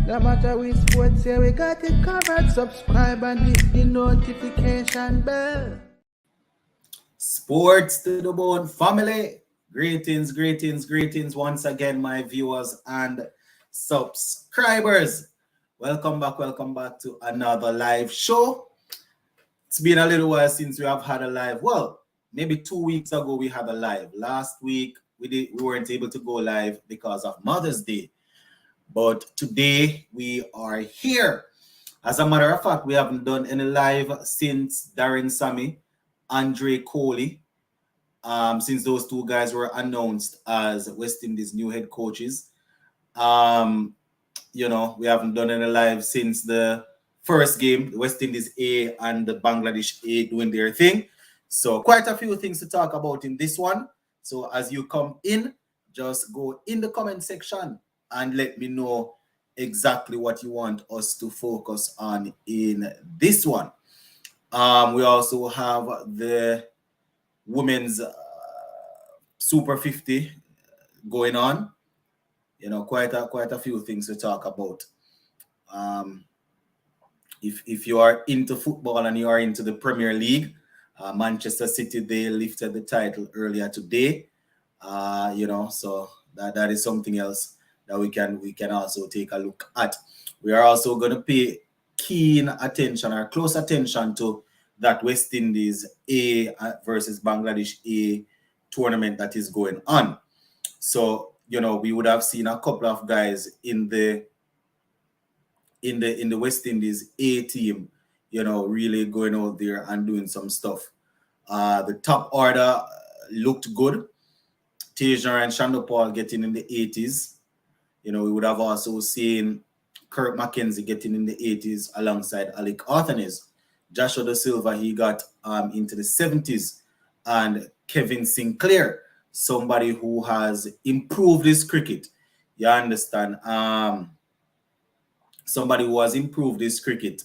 No matter which sports here, we got it covered. Subscribe and hit the notification bell. Sports to the bone family. Greetings, greetings, greetings once again, my viewers and subscribers. Welcome back to another live show. It's been a little while since we have had a live. Well, maybe 2 weeks ago we had a live. Last week we weren't able to go live because of Mother's Day. But today we are here. As a matter of fact, we haven't done any live since Darren Sammy, Andre Coley, since those two guys were announced as West Indies new head coaches. We haven't done any live since the first game, the West Indies A and the Bangladesh A doing their thing. So quite a few things to talk about in this one. So as you come in, just go in the comment section and let me know exactly what you want us to focus on in this one. We also have the women's Super 50 going on. Quite a few things to talk about. If you are into football and you are into the Premier League, Manchester City, they lifted the title earlier today. So that is something else that we can also take a look at. We are also going to pay keen attention or close attention to that West Indies A versus Bangladesh A tournament that is going on. So, we would have seen a couple of guys in the West Indies A team, really going out there and doing some stuff. The top order looked good. Tajer and Shandopal getting in the 80s. We would have also seen Kirk McKenzie getting in the 80s alongside Alec Arthanes. Joshua Da Silva, he got into the 70s. And Kevin Sinclair, somebody who has improved his cricket. You understand? Somebody who has improved his cricket,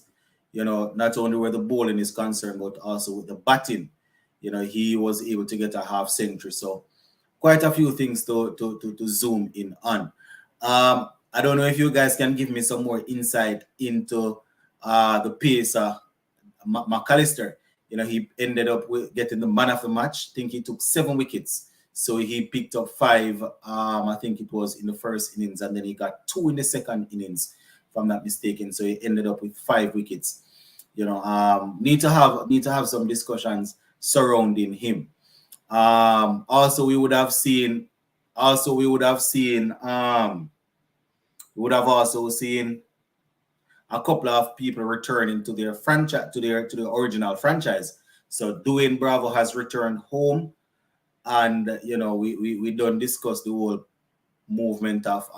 not only where the bowling is concerned, but also with the batting. He was able to get a half century. So quite a few things to zoom in on. I don't know if you guys can give me some more insight into the pacer, McAllister. He ended up with getting the man of the match. I think he took 7 wickets. So he picked up 5, I think it was in the first innings, and then he got 2 in the second innings, if I'm not mistaken. So he ended up with 5 wickets. Need to have some discussions surrounding him. Also, we would have also seen a couple of people returning to their franchise, to the original franchise. So Dwayne Bravo has returned home, and we don't discuss the whole movement of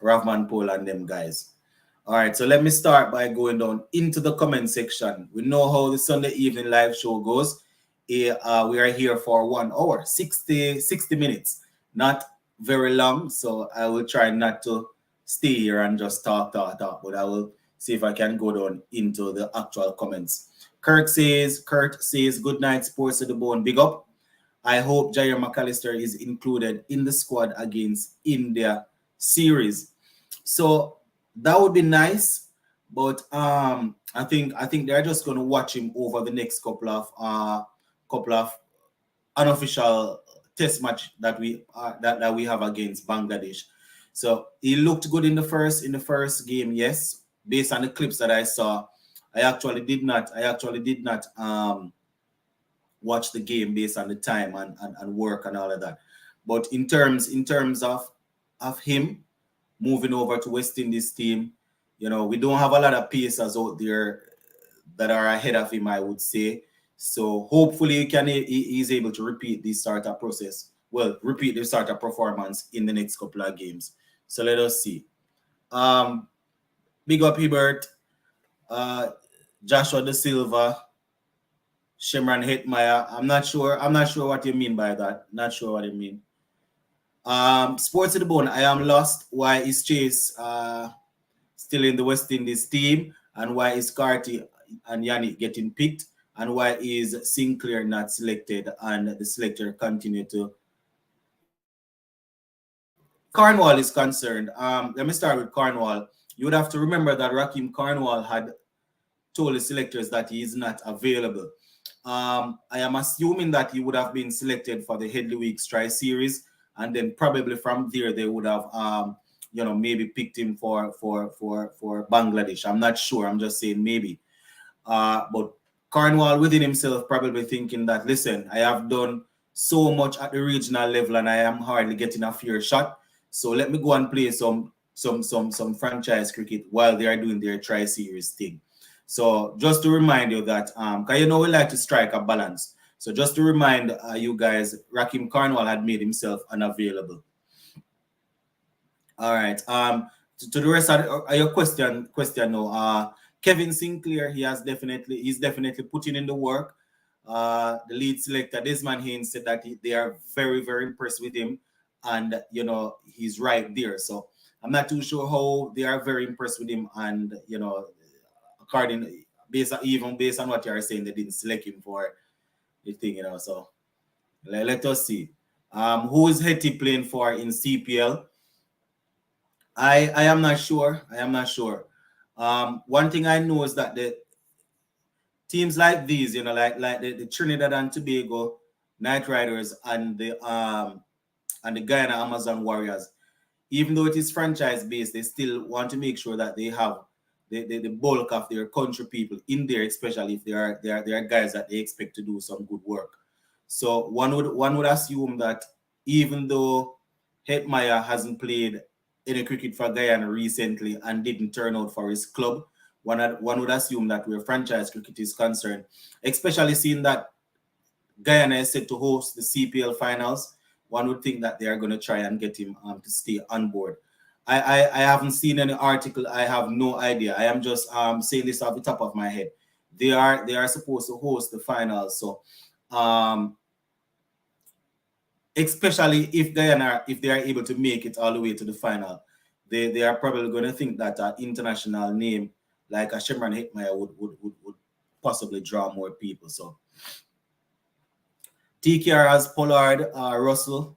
Ravman Pol and them guys. All right, so let me start by going down into the comment section. We know how the Sunday evening live show goes. We are here for 1 hour, 60 minutes, not very long. So I will try not to stay here and just talk, but I will see if I can go down into the actual comments. Kurt says, good night, Sports to the Bone. Big up. I hope Jair McAllister is included in the squad against India series. So that would be nice, but I think they're just going to watch him over the next couple of unofficial test match that we have against Bangladesh. So he looked good in the first game, yes. Based on the clips that I saw, I actually did not watch the game based on the time and work and all of that. But in terms of him moving over to West Indies team, we don't have a lot of pacers out there that are ahead of him, I would say. So hopefully he's able to repeat the startup process. Well, repeat the startup performance in the next couple of games. So let us see. Big up Hibbert, Joshua Da Silva, Shimran Hetmeyer. I'm not sure what you mean by that. Not sure what you mean. Sports to the Bone. I am lost. Why is Chase still in the West Indies team? And why is Carty and Yannick getting picked? And why is Sinclair not selected and the selector continue to Cornwall is concerned, let me start with Cornwall. You would have to remember that Raheem Cornwall had told the selectors that he is not available. I am assuming that he would have been selected for the Headley Weeks Tri-Series, and then probably from there they would have, maybe picked him for Bangladesh. I'm not sure. I'm just saying maybe. But Cornwall within himself probably thinking that, listen, I have done so much at the regional level and I am hardly getting a fair shot. So let me go and play some franchise cricket while they are doing their Tri-Series thing. So just to remind you that, because we like to strike a balance. So just to remind you guys, Raheem Cornwall had made himself unavailable. All right. To the rest of your question now. Kevin Sinclair, he's definitely putting in the work. The lead selector, Desmond Haynes, said that they are very, very impressed with him, and he's right there. So I'm not too sure how they are very impressed with him, and based on what you are saying, they didn't select him for the thing, So let us see. Who is Hetty playing for in CPL? I am not sure. One thing I know is that the teams like these, like the Trinidad and Tobago Knight Riders and the Guyana Amazon Warriors, even though it is franchise based, they still want to make sure that they have the bulk of their country people in there, especially if they are guys that they expect to do some good work. So one would assume that even though Hetmeyer hasn't played any cricket for Guyana recently and didn't turn out for his club, one would assume that where franchise cricket is concerned, especially seeing that Guyana is set to host the CPL finals, one would think that they are going to try and get him to stay on board. I haven't seen any article. I have no idea. I am just saying this off the top of my head. They are supposed to host the finals, so especially if they are able to make it all the way to the final, they are probably going to think that an international name like a Shimron Hetmeyer would possibly draw more people. So TKR has Pollard, Russell,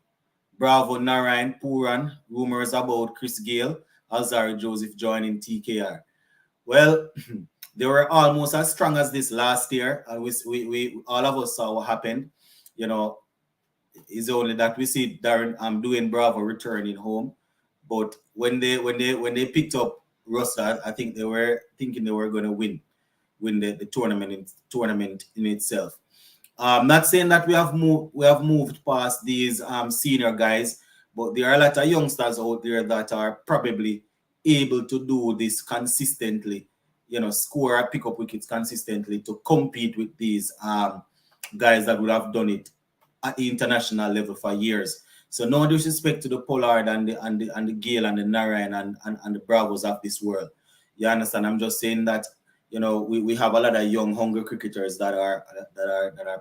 Bravo, Narayan, Puran, rumors about Chris Gale, Alzari Joseph joining TKR. Well, they were almost as strong as this last year, and we all of us saw what happened. It's only that we see Darren doing Bravo returning home, but when they picked up Russell, I think they were thinking they were going to win the tournament in itself. I'm not saying that we have moved past these senior guys, but there are a lot of youngsters out there that are probably able to do this consistently, score or pick up wickets consistently to compete with these guys that would have done it at the international level for years. So no disrespect to the Pollard and the Gale and the Narayan and the Bravos of this world. You understand? I'm just saying that we have a lot of young, hungry cricketers that are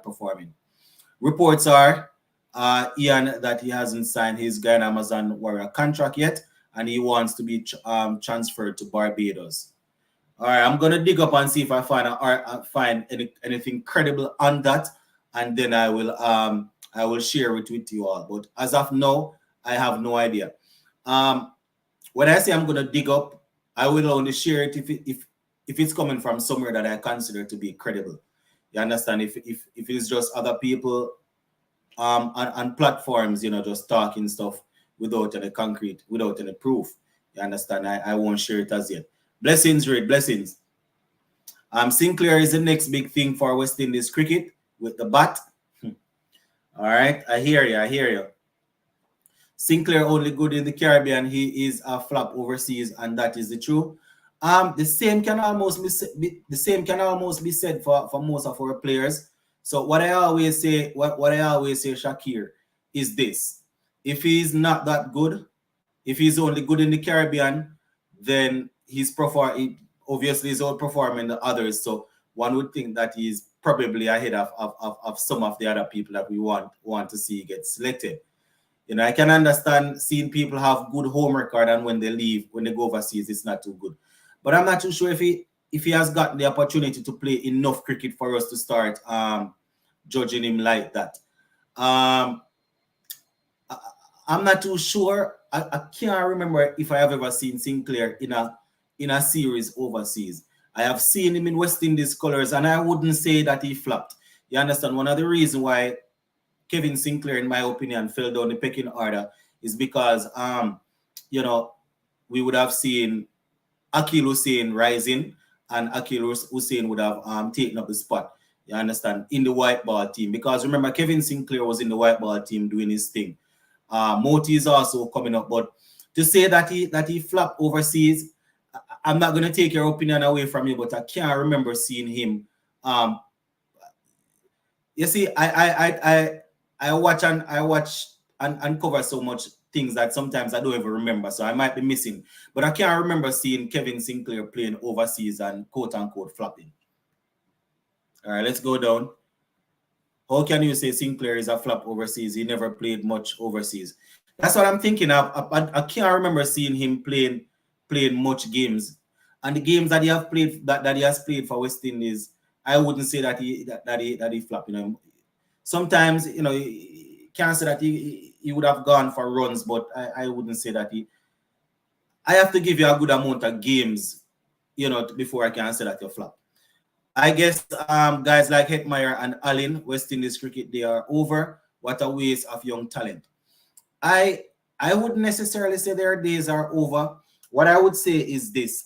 performing. Reports are Ian that he hasn't signed his Guyana Amazon Warrior contract yet, and he wants to be transferred to Barbados. All right, I'm gonna dig up and see if I find anything credible on that, and then I will share it with you all. But as of now, I have no idea. When I say I'm gonna dig up, I will only share it if it's coming from somewhere that I consider to be credible. You understand? If it's just other people on platforms, just talking stuff without any proof, you understand? I won't share it as yet. Blessings, Red, blessings. Sinclair is the next big thing for West Indies cricket with the bat. All right, I hear you. Sinclair only good in the Caribbean. He is a flop overseas, and that is the truth. The same can almost be said for most of our players. So what I always say, Shakir, is this: if he's not that good, if he's only good in the Caribbean, then he's obviously outperforming the others. So one would think that he's probably ahead of some of the other people that we want to see get selected. I can understand seeing people have good home record, and when they go overseas, it's not too good. But I'm not too sure if he has gotten the opportunity to play enough cricket for us to start judging him like that. I'm not too sure. I can't remember if I have ever seen Sinclair in a series overseas. I have seen him in West Indies colors, and I wouldn't say that he flopped. You understand? One of the reasons why Kevin Sinclair, in my opinion, fell down the pecking order is because you know, we would have seen Akil Hussein rising, and Akil Hussein would have taken up the spot. You understand? In the white ball team, because remember Kevin Sinclair was in the white ball team doing his thing. Moti is also coming up, but to say that he flopped overseas, I'm not going to take your opinion away from you, but I can't remember seeing him. You see, I watch and cover so much things that sometimes I don't even remember, so I might be missing. But I can't remember seeing Kevin Sinclair playing overseas and quote unquote flopping. All right, let's go down. How can you say Sinclair is a flop overseas? He never played much overseas. That's what I'm thinking of. I can't remember seeing him playing much games. And the games that he have played that he has played for West Indies, I wouldn't say that he flopped. You know, sometimes you can't say that he would have gone for runs, but I wouldn't say that he. I have to give you a good amount of games, before I can say that you flop. I guess guys like Hetmeyer and Allen, West Indies cricket, they are over. What a waste of young talent. I wouldn't necessarily say their days are over. What I would say is this: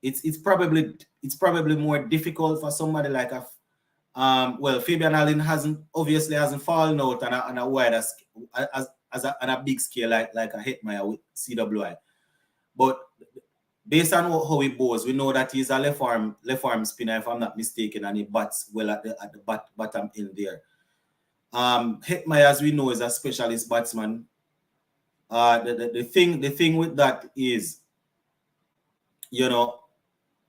it's probably more difficult for somebody like Fabian Allen hasn't fallen out on a wider on a big scale like a Hetmeyer with CWI, but based on how he bowls, we know that he's a left arm spinner, if I'm not mistaken, and he bats well at the bottom end there. Hetmeyer, as we know, is a specialist batsman. The thing with that is,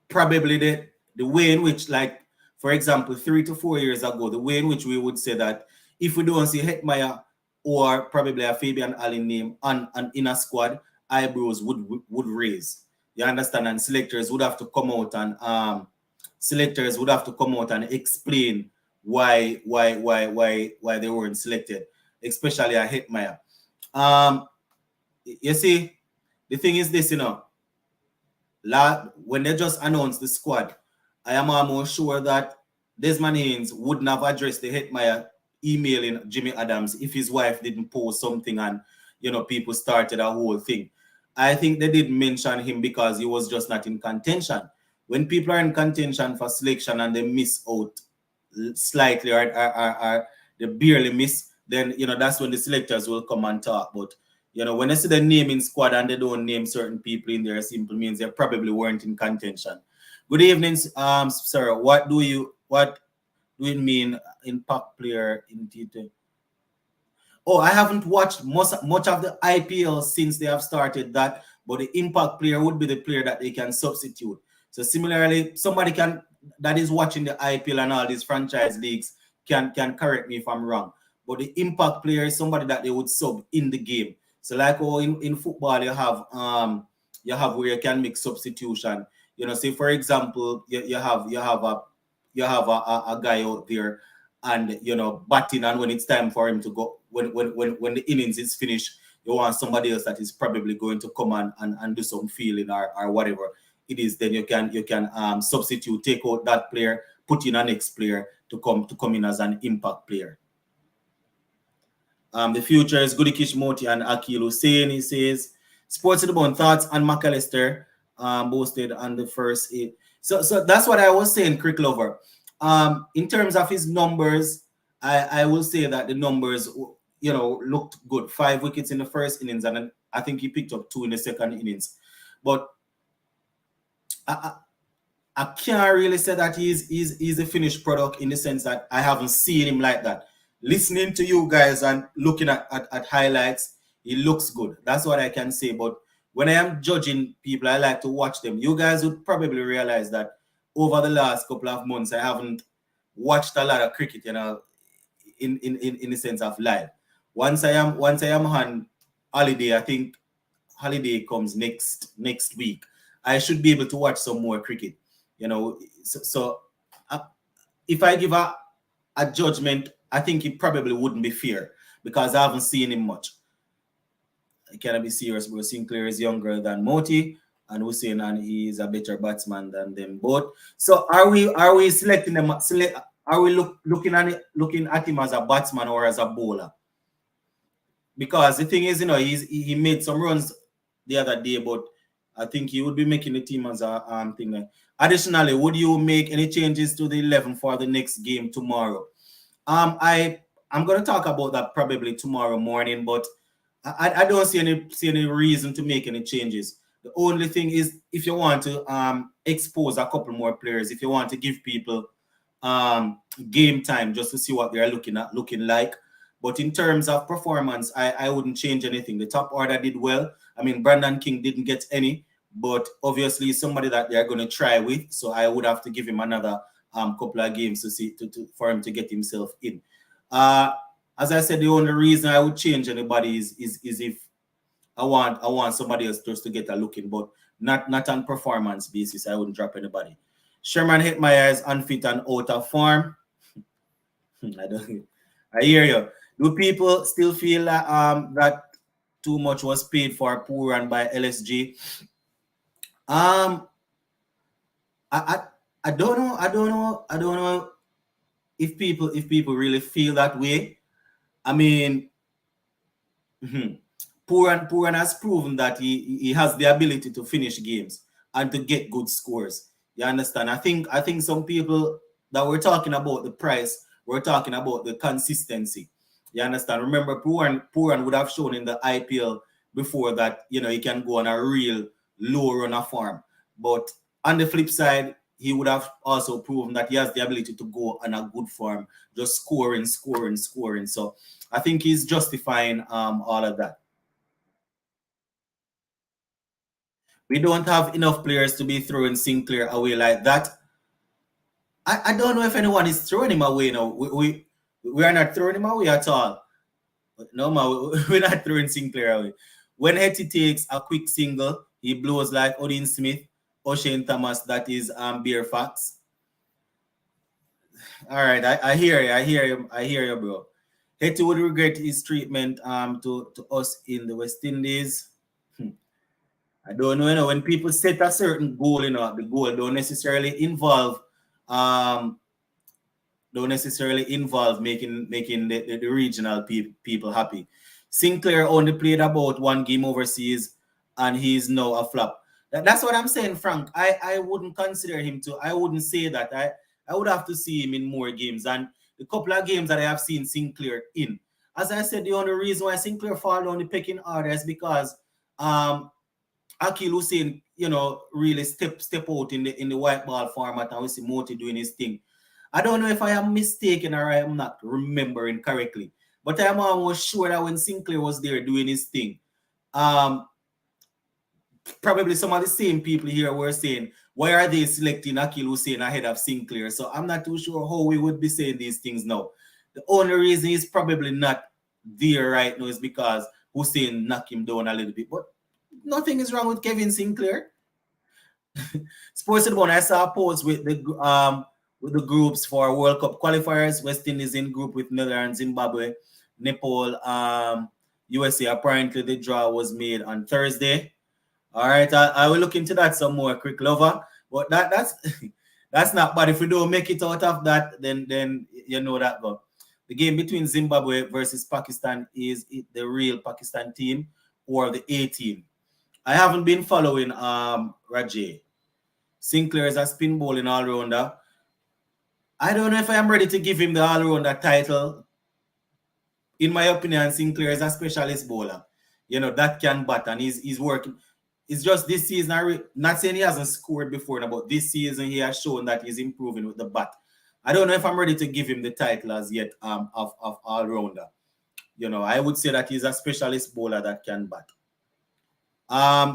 probably the way in which, like, for example, 3 to 4 years ago, the way in which we would say that if we don't see Hetmeyer or probably a Fabian Allen name in a squad, eyebrows would raise. You understand? And selectors would have to come out and explain why they weren't selected, especially a Hetmeyer. You see, the thing is this, when they just announced the squad, I am almost sure that Desmond Haynes wouldn't have addressed the Hetmeyer emailing Jimmy Adams if his wife didn't post something and people started a whole thing. I think they did mention him because he was just not in contention. When people are in contention for selection and they miss out slightly or they barely miss, then that's when the selectors will come and talk. But when they see the name in squad and they don't name certain people in there, it simply means they probably weren't in contention. Good evening, sir. What do you mean impact player in T20? Oh, I haven't watched much of the IPL since they have started that, but the impact player would be the player that they can substitute. So similarly, somebody that is watching the IPL and all these franchise leagues can correct me if I'm wrong. But the impact player is somebody that they would sub in the game. So like in football you have where you can make substitution. Say for example, you have a guy out there and batting, and when it's time for him to go, when the innings is finished, you want somebody else that is probably going to come and do some fielding or whatever it is. Then you can substitute, take out that player, put in a next player to come in as an impact player. The future is Gudikish Moti and Akil Hussein. He says Sports in the Bone thoughts on McAllister boasted on the first 8. So that's what I was saying, Crick Lover. In terms of his numbers, I will say that the numbers, looked good. 5 wickets in the first innings, and then I think he picked up 2 in the second innings. But I can't really say that he's a finished product in the sense that I haven't seen him like that. Listening to you guys and looking at highlights, he looks good. That's what I can say. But when I am judging people, I like to watch them. You guys would probably realize that over the last couple of months, I haven't watched a lot of cricket, in the sense of live. Once I am on holiday, I think holiday comes next week, I should be able to watch some more cricket. So if I give a judgment, I think it probably wouldn't be fair because I haven't seen him much. I cannot be serious, bro. Sinclair is younger than Moti and Hussein, and he is a better batsman than them both. So are we selecting them? Are we looking at him as a batsman or as a bowler? Because the thing is, he made some runs the other day, but I think he would be making the team as a thing. Additionally, would you make any changes to the 11 for the next game tomorrow? I'm going to talk about that probably tomorrow morning, but I don't see any reason to make any changes. The only thing is, if you want to expose a couple more players, if you want to give people game time just to see what they're looking like. But in terms of performance, I wouldn't change anything. The top order did well. I mean, Brandon King didn't get any, but obviously somebody that they're going to try with. So I would have to give him another couple of games to see for him to get himself in. As I said, the only reason I would change anybody is if I want somebody else just to get a look in, but not on performance basis. I wouldn't drop anybody. Sherman Hetmeyer is unfit and out of form. I hear you. Do people still feel that too much was paid for Pooran by LSG? I don't know if people really feel that way. I mean, Pooran has proven that he has the ability to finish games and to get good scores. You understand? I think some people that we're talking about the price, we're talking about the consistency. You understand? Remember, Pooran would have shown in the IPL before that, he can go on a real low run of form. But on the flip side, he would have also proven that he has the ability to go on a good form, just scoring. So I think he's justifying all of that. We don't have enough players to be throwing Sinclair away like that. I don't know if anyone is throwing him away now. We are not throwing him away at all. No, we're not throwing Sinclair away. When Hetty takes a quick single, he blows like Odin Smith, O'Shane Thomas. That is bare facts. All right, I hear you, bro. Hetty would regret his treatment to us in the West Indies. I don't know, when people set a certain goal, the goal don't necessarily involve making the regional people happy. Sinclair only played about one game overseas, and he's now a flop. That's what I'm saying, Frank. I wouldn't consider him to. I wouldn't say that. I would have to see him in more games, and the couple of games that I have seen Sinclair in. As I said, the only reason why Sinclair fall down the pecking order is because Akeal Hosein, really step out in the white ball format, and we see Moti doing his thing. I don't know if I am mistaken or I am not remembering correctly, but I am almost sure that when Sinclair was there doing his thing, probably some of the same people here were saying, why are they selecting Akeal Hosein ahead of Sinclair? So I'm not too sure how we would be saying these things now. The only reason he's probably not there right now is because Hosein knocked him down a little bit, but nothing is wrong with Kevin Sinclair. Sports Bone, I saw a post with the groups for World Cup qualifiers. West Indies in group with Netherlands, Zimbabwe, Nepal, USA. Apparently, the draw was made on Thursday. All right, I will look into that some more, quick lover. But that's not bad. If we don't make it out of that, then you know that. But the game between Zimbabwe versus Pakistan, is it the real Pakistan team or the A team? I haven't been following Rajay. Sinclair is a spin bowling all-rounder. I don't know if I am ready to give him the all-rounder title. In my opinion, Sinclair is a specialist bowler. That can bat, and he's working. It's just this season, not saying he hasn't scored before, but this season he has shown that he's improving with the bat. I don't know if I'm ready to give him the title as yet of all-rounder. I would say that he's a specialist bowler that can bat.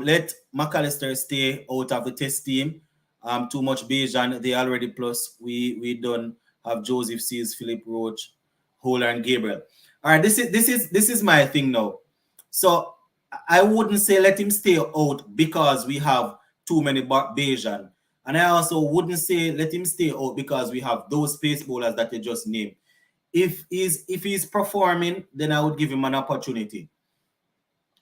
Let McAllister stay out of the test team. Too much Bajan. They already plus. We don't have Joseph Seals, Philip Roach, Holer, and Gabriel. All right, this is my thing now. So I wouldn't say let him stay out because we have too many Bajan, and I also wouldn't say let him stay out because we have those pace bowlers that you just named. If he's performing, then I would give him an opportunity.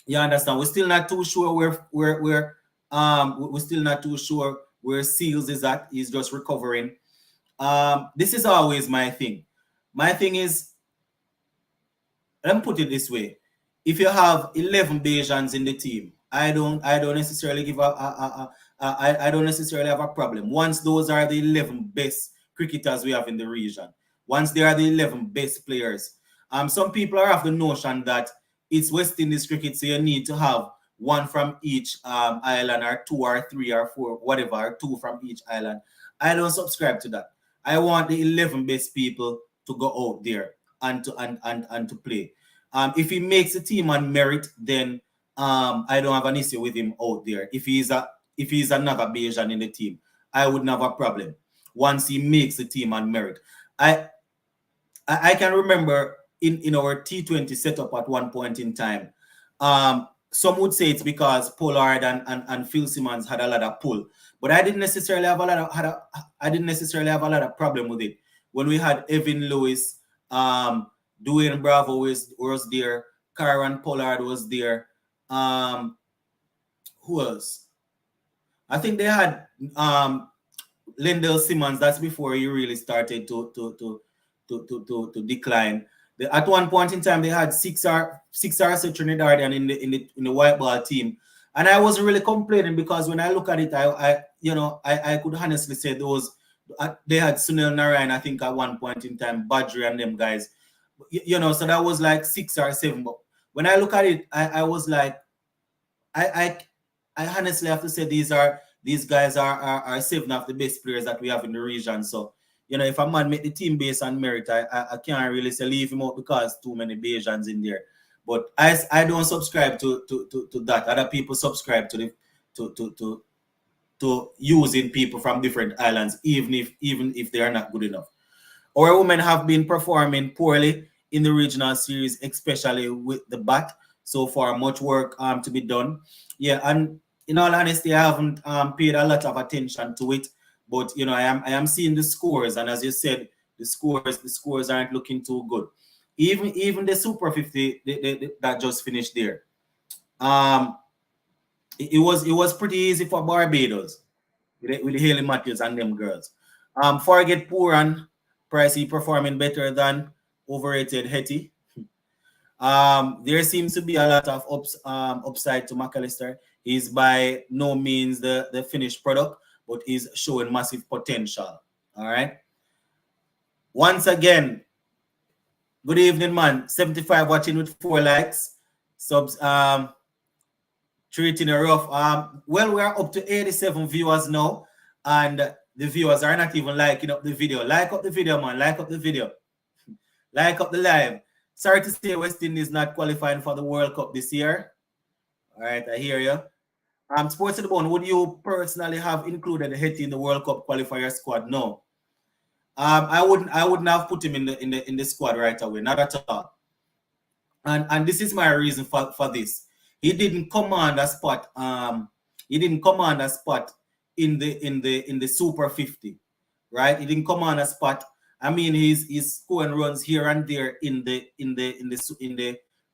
You understand? We're still not too sure we're still not too sure where Seals is at. He's just recovering. This is always my thing. My thing is, let me put it this way: if you have 11 Bajans in the team, I don't necessarily I don't necessarily have a problem. Once those are the 11 best cricketers we have in the region, once they are the 11 best players, some people are of the notion that it's West Indies cricket, so you need to have one from each island, or two or three or four, whatever, or two from each island. I don't subscribe to that. I want the 11 best people to go out there and to play. If he makes a team on merit, then I don't have an issue with him out there. If he's another Bajan in the team, I wouldn't have a problem once he makes the team on merit. I can remember in our T20 setup at one point in time. Some would say it's because Pollard and Phil Simmons had a lot of pull, but I didn't necessarily have a lot of problem with it. When we had Evan Lewis, Dwayne Bravo was there, Kieron Pollard was there. Who else? I think they had Lendell Simmons. That's before he really started to decline. At one point in time, they had six or Trinidadian in the white ball team, and I wasn't really complaining because when I look at it, I could honestly say they had Sunil Narayan, I think, at one point in time, Badri and them guys, so that was like 6 or 7. But when I look at it, I was like, I honestly have to say these guys are 7 of the best players that we have in the region. So, if a man make the team based on merit, I can't really say leave him out because too many Bajans in there. But I don't subscribe to that. Other people subscribe to using people from different islands, even if they are not good enough. Our women have been performing poorly in the regional series, especially with the bat. So far, much work to be done. Yeah, and in all honesty, I haven't paid a lot of attention to it. But I am seeing the scores, and as you said, the scores aren't looking too good. Even the Super 50 that just finished there, it was pretty easy for Barbados with Haley Matthews and them girls. Forget Pooran, Pricey performing better than overrated Hetty. There seems to be a lot of upside to McAllister. He's by no means the finished product, but he's showing massive potential. All right. Once again, good evening, man. 75 watching with 4 likes. Subs treating a rough. Well, we are up to 87 viewers now, and the viewers are not even liking up the video. Like up the video, man. Like up the video. Like up the live. Sorry to say West Indies not qualifying for the World Cup this year. All right, I hear you. Sports to the Bone, would you personally have included Hetty in the World Cup qualifier squad? No. I wouldn't have put him in the squad right away, not at all. And this is my reason for this. He didn't command a spot. He didn't command a spot in the Super 50, right? He didn't command a spot. I mean, he's scoring runs here and there in the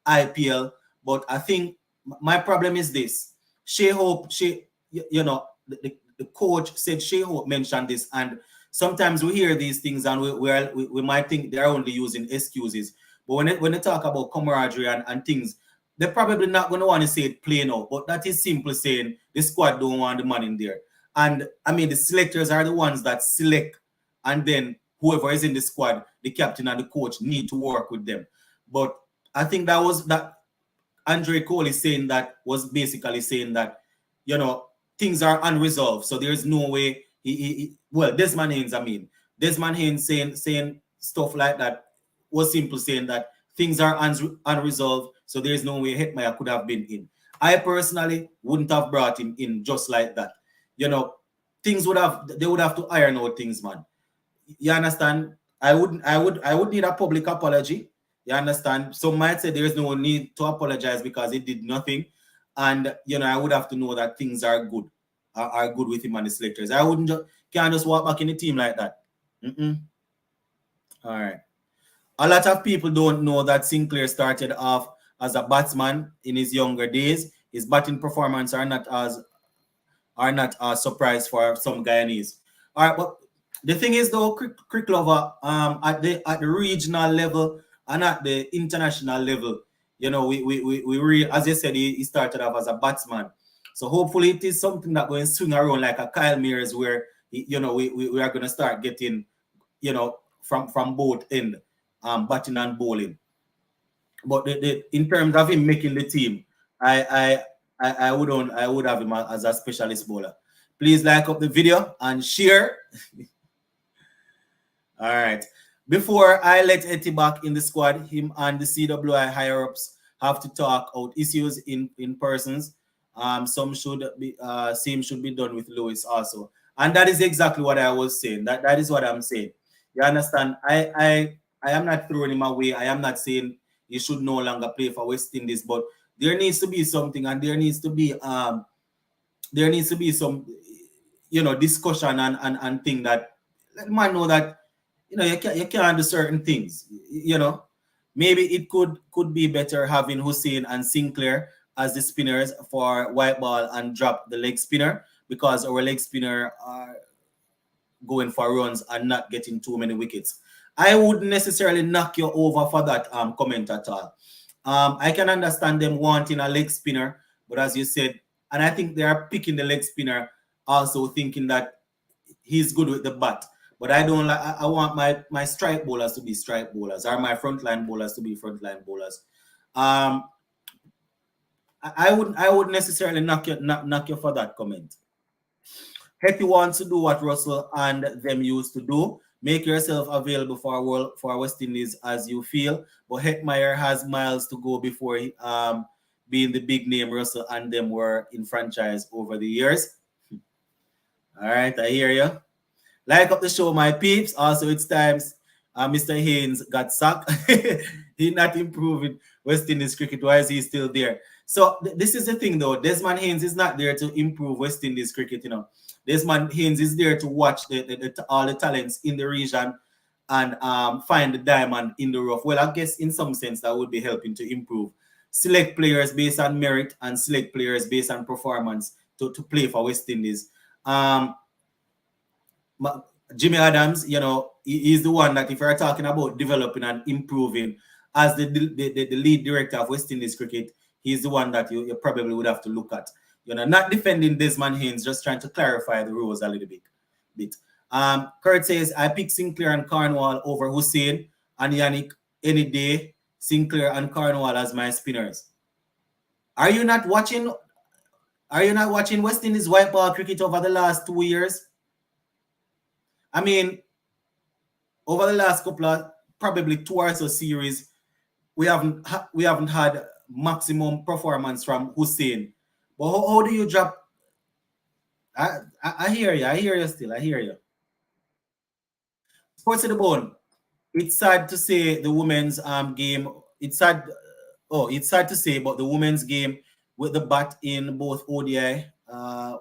IPL, but I think my problem is this. Shai Hope, the coach said Shai Hope mentioned this, and sometimes we hear these things and we might think they're only using excuses. But when they talk about camaraderie and things, they're probably not going to want to say it plain out. But that is simply saying the squad don't want the man in there. And I mean, the selectors are the ones that select, and then whoever is in the squad, the captain and the coach need to work with them. But I think that Andre Cole is saying that was basically saying that, things are unresolved. So there's no way Desmond Haynes saying stuff like that was simply saying that things are unresolved. So there's no way Hetmyer could have been in. I personally wouldn't have brought him in just like that. They would have to iron out things, man. You understand? I would need a public apology. You understand? Some might say there is no need to apologize because he did nothing. And, I would have to know that things are good with him and the selectors. I can't just walk back in the team like that. All right. A lot of people don't know that Sinclair started off as a batsman in his younger days. His batting performance are not a surprise for some Guyanese. All right, but the thing is though, Crick Lover, at the regional level and at the international level, you know, as you said, he started off as a batsman. So hopefully it is something that going to swing around like a Kyle Mears, where you know we are going to start getting, you know, from both end, batting and bowling. But in terms of him making the team, I would have him as a specialist bowler. Please like up the video and share. All right. Before I let Etty back in the squad, him and the CWI higher ups have to talk out issues in persons. Some should be same should be done with Lewis also, and that is exactly what I was saying. That is what I'm saying. You understand? I am not throwing him away. I am not saying he should no longer play for West Indies, but there needs to be something, and there needs to be some, you know, discussion and thing that let man know that, you know, you can't do certain things. You know, maybe it could be better having Hussein and Sinclair as the spinners for white ball and drop the leg spinner, because our leg spinner are going for runs and not getting too many wickets. I wouldn't necessarily knock you over for that comment at all. I can understand them wanting a leg spinner, but as you said, and I think they are picking the leg spinner also thinking that he's good with the bat. But I don't like. I want my strike bowlers to be strike bowlers, or my frontline bowlers to be frontline bowlers. I wouldn't necessarily knock you for that comment. Hetty wants to do what Russell and them used to do. Make yourself available for West Indies as you feel. But Hetmeyer has miles to go before he, being the big name Russell and them were in franchise over the years. All right, I hear you. Like up the show, my peeps. Also, it's times Mr. Haynes got sacked. He not improving West Indies cricket. Why is he still there? So this is the thing, though. Desmond Haynes is not there to improve West Indies cricket. You know, Desmond Haynes is there to watch all the talents in the region and find the diamond in the rough. Well, I guess in some sense that would be helping to improve. Select players based on merit and select players based on performance to play for West Indies. Jimmy Adams, you know, he's the one that if you're talking about developing and improving as the lead director of West Indies cricket, he's the one that you probably would have to look at. You know, not defending Desmond Haynes, just trying to clarify the rules a little bit. Kurt says, I pick Sinclair and Cornwall over Hussein and Yannick any day. Sinclair and Cornwall as my spinners. Are you not watching West Indies white ball cricket over the last 2 years? I mean, over the last couple of probably 2 or so series, we haven't had maximum performance from Hussein. But how do you drop? I hear you still. I hear you. Sports to the bone. It's sad to say the women's game. It's sad to say, but the women's game with the bat in both ODI,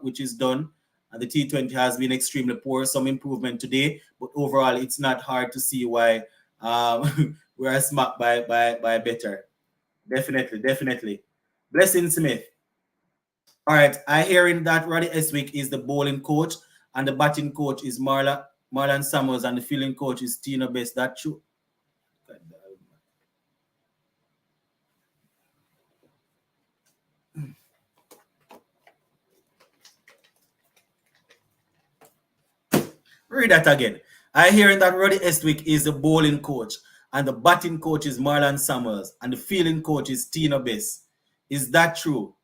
which is done, and the T20 has been extremely poor. Some improvement today, but overall, it's not hard to see why we are smacked by better. Definitely. Blessing Smith. All right, I hearing that Roddy Eswick is the bowling coach and the batting coach is Marlon Summers and the fielding coach is Tino Best. That true? Read that again. I hearing that Roddy Eswick is the bowling coach and the batting coach is Marlon Summers and the fielding coach is Tino Best. Is that true?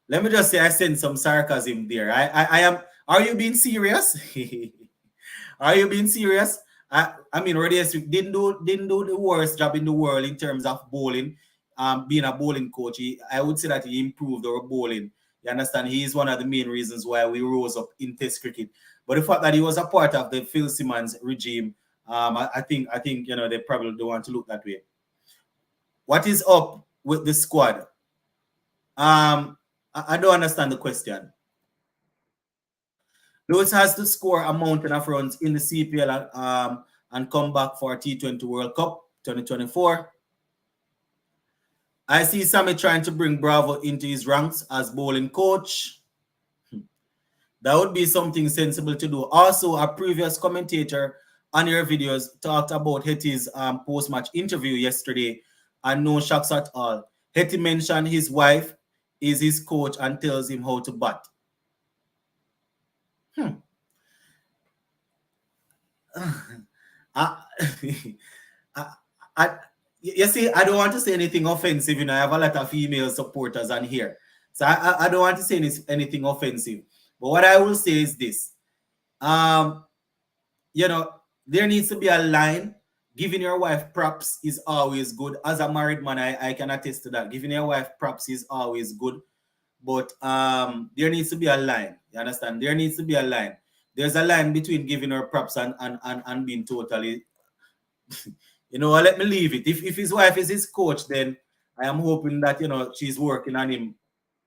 Let me just say I sense some sarcasm there. I am. Are you being serious? Are you being serious? I mean, Roddy Eswick didn't do the worst job in the world in terms of bowling. Being a bowling coach, I would say that he improved our bowling. You understand? He is one of the main reasons why we rose up in Test cricket. But the fact that he was a part of the Phil Simmons regime, I think you know they probably don't want to look that way. What is up with the squad? I don't understand the question. Lewis has to score a mountain of runs in the CPL and come back for T20 World Cup 2024. I see Sammy trying to bring Bravo into his ranks as bowling coach. That would be something sensible to do. Also, a previous commentator on your videos talked about Hetty's post-match interview yesterday, and no shocks at all. Hetty mentioned his wife is his coach and tells him how to bat. You see, I don't want to say anything offensive. I have a lot of female supporters on here. So I don't want to say anything offensive. But what I will say is this. There needs to be a line. Giving your wife props is always good. As a married man, I can attest to that. Giving your wife props is always good. But there needs to be a line. You understand? There needs to be a line. There's a line between giving her props and being totally... let me leave it. If his wife is his coach, then I am hoping that, she's working on him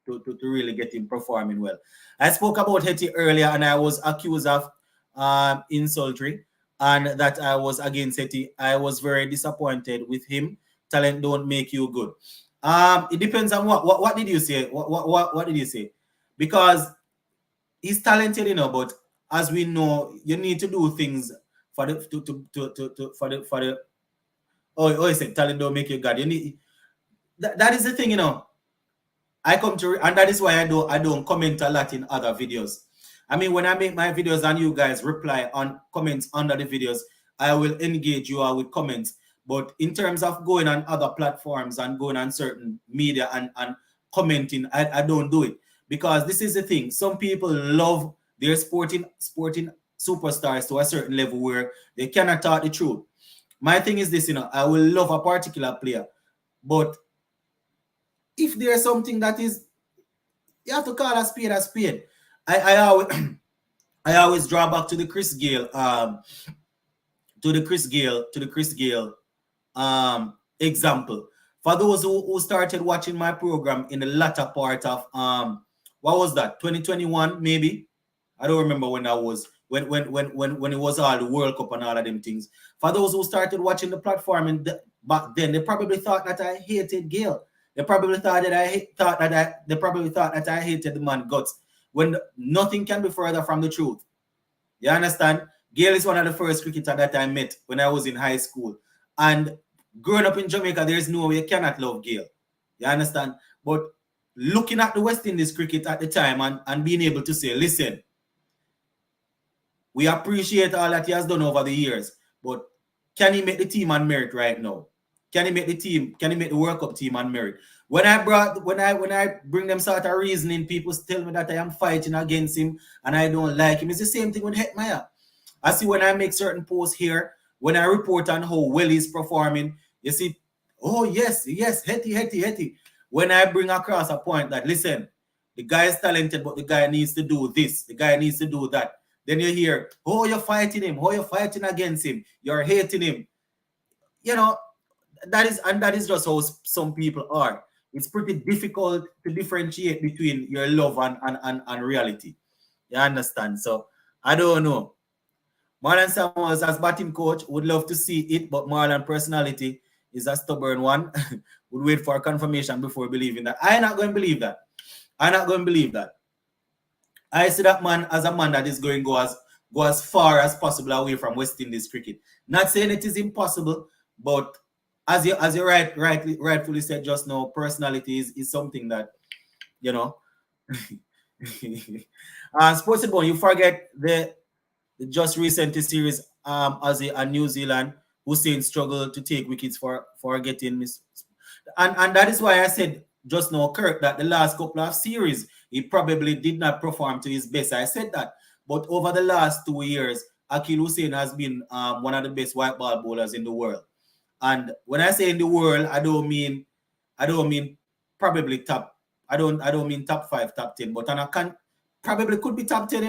to really get him performing well. I spoke about Hetty earlier, and I was accused of insultery, and that I was against Hetty. I was very disappointed with him. Talent don't make you good. It depends on what did you say? What did you say? Because he's talented, but as we know, you need to do things for the he said talent don't make you God. You need that is the thing, I come to, and that is why I don't comment a lot in other videos. I mean, when I make my videos and you guys reply on comments under the videos, I will engage you all with comments. But in terms of going on other platforms and going on certain media and commenting, I don't do it. Because this is the thing. Some people love their sporting superstars to a certain level where they cannot talk the truth. My thing is this, I will love a particular player, but if there's something that is, you have to call a spade a spade. I always draw back to the Chris Gayle, example. For those who started watching my program in the latter part of what was that? 2021 maybe. I don't remember when that was. When it was all the World Cup and all of them things. For those who started watching the platform and back then, they probably thought that I hated Gayle. They probably thought that I hated the man guts. When nothing can be further from the truth. You understand? Gayle is one of the first cricketers that I met when I was in high school. And growing up in Jamaica, there is no way you cannot love Gayle. You understand? But looking at the West Indies cricket at the time and being able to say, listen, we appreciate all that he has done over the years, but can he make the team on merit right now? Can he make the World Cup team on merit? When I bring them sort of reasoning, people tell me that I am fighting against him and I don't like him. It's the same thing with Hetmeyer. I see when I make certain posts here, when I report on how well he's performing, you see, oh yes, Hetty. When I bring across a point that, listen, the guy is talented, but the guy needs to do this, the guy needs to do that. Then you hear, oh, you're fighting him, oh, you're fighting against him, you're hating him. That is just how some people are. It's pretty difficult to differentiate between your love and reality. You understand? So I don't know. Marlon Samuels as batting coach would love to see it, but Marlon personality is a stubborn one. Would wait for confirmation before believing that. I'm not going to believe that. I see that man as a man that is going to go as far as possible away from West Indies cricket. Not saying it is impossible, but as you rightfully said just now, personality is something that, Sports Bone, you forget the just recent series Aussie and New Zealand, Hussein struggled to take wickets for getting miss. And that is why I said just now, Kirk, that the last couple of series, he probably did not perform to his best. I said that. But over the last 2 years, Akeal Hosein has been one of the best white ball bowlers in the world. And when I say in the world, I don't mean probably top. I don't mean top 5, top 10, but probably could be top 10,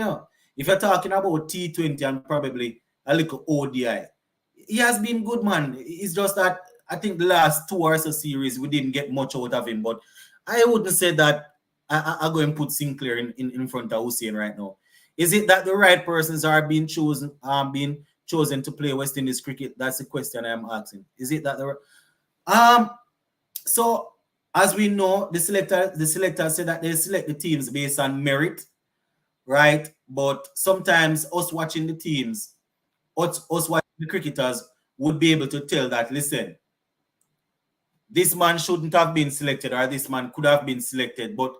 If you're talking about T20 and probably a little ODI. He has been good, man. It's just that I think the last 2 or so series, we didn't get much out of him. But I wouldn't say that I'm going to put Sinclair in front of Hosein right now. Is it that the right persons are being chosen to play West Indies cricket? That's the question I'm asking. Is it that so as we know, the selector said that they select the teams based on merit, right? But sometimes us watching the teams, us watching the cricketers would be able to tell that, listen, this man shouldn't have been selected or this man could have been selected. But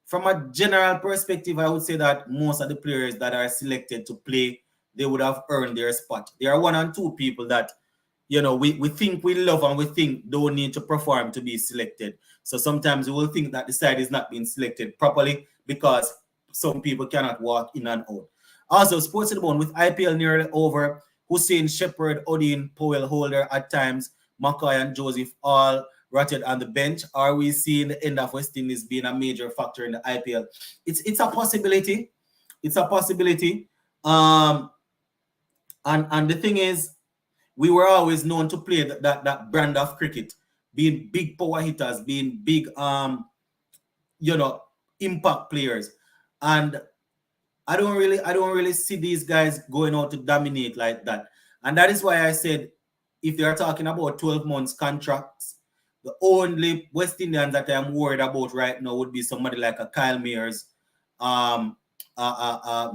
from a general perspective, I would say that most of the players that are selected to play, they would have earned their spot. There are one and two people that, we think we love and we think don't need to perform to be selected. So sometimes we will think that the side is not being selected properly because some people cannot walk in and out. Also, Sports to the Bone with IPL nearly over, Hussein, Shepherd, Odin, Powell, Holder at times, McCoy and Joseph all rotted on the bench. Are we seeing the end of West Indies being a major factor in the IPL? It's a possibility. It's a possibility. And the thing is, we were always known to play that brand of cricket, being big power hitters, being big impact players. And I don't really see these guys going out to dominate like that. And that is why I said, if they are talking about 12 months contracts, the only West Indians that I'm worried about right now would be somebody like a Kyle Mayers,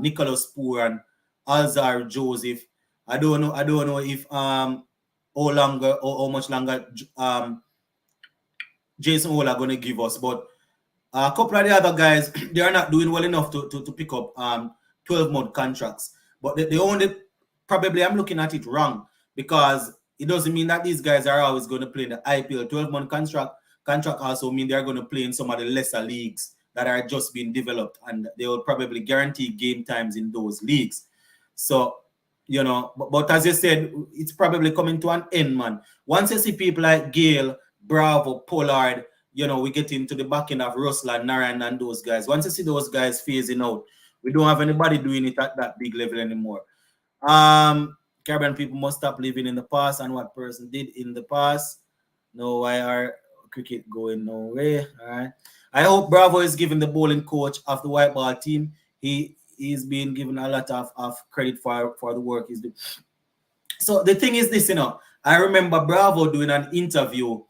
Nicholas Pooran, Alzar Joseph. I don't know if how much longer Jason Ola going to give us, but a couple of the other guys, they are not doing well enough to pick up 12-month contracts. But the only, probably I'm looking at it wrong, because it doesn't mean that these guys are always going to play in the IPL. 12-month contract also mean they're going to play in some of the lesser leagues that are just being developed, and they will probably guarantee game times in those leagues. So, but as you said, it's probably coming to an end, man. Once you see people like Gale, Bravo, Pollard, we get into the back end of Ruslan, Narayan, and those guys. Once you see those guys phasing out, we don't have anybody doing it at that big level anymore. Caribbean people must stop living in the past and what person did in the past. No, why are cricket going nowhere? All right. I hope Bravo is giving the bowling coach of the white ball team. He's been given a lot of credit for the work he's doing. So the thing is this, I remember Bravo doing an interview,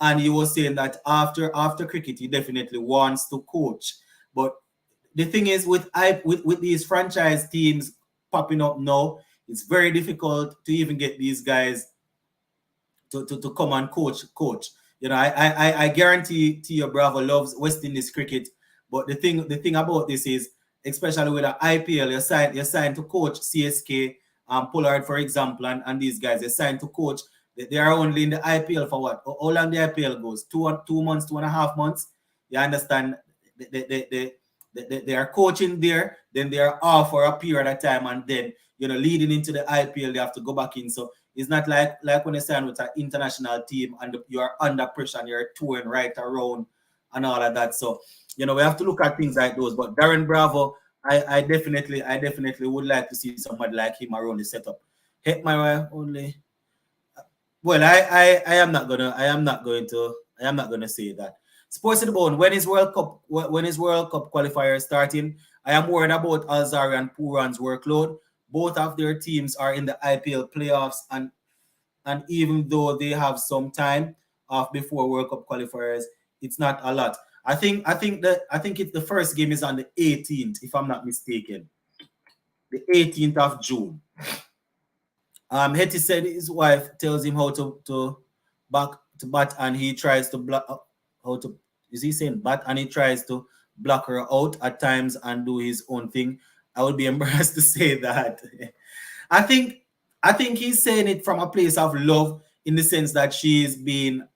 and he was saying that after cricket, he definitely wants to coach. But the thing is, with these franchise teams popping up now, it's very difficult to even get these guys to come and coach. I guarantee you Bravo loves West Indies cricket. But the thing about this is, especially with the IPL, you're signed to coach CSK, Pollard, for example, and these guys, they're signed to coach. They are only in the IPL for what? How long the IPL goes? 2 months, 2.5 months. You understand? They are coaching there, then they are off for a period of time, and then leading into the IPL, they have to go back in. So it's not like when you sign with an international team and you are under pressure and you're touring right around and all of that. So we have to look at things like those. But Darren Bravo, I definitely would like to see somebody like him around the setup. Hit my way only. Well, I am not going to say that. Sports to the Bone. When is World Cup qualifier starting? I am worried about Alzari and Pooran's workload. Both of their teams are in the IPL playoffs, and even though they have some time off before World Cup qualifiers, it's not a lot. I think it's the first game is on the 18th, if I'm not mistaken. The 18th of June. Hetty said his wife tells him how to bat, and he tries to block. Is he saying bat? And he tries to block her out at times and do his own thing. I would be embarrassed to say that. I think he's saying it from a place of love, in the sense that she's been,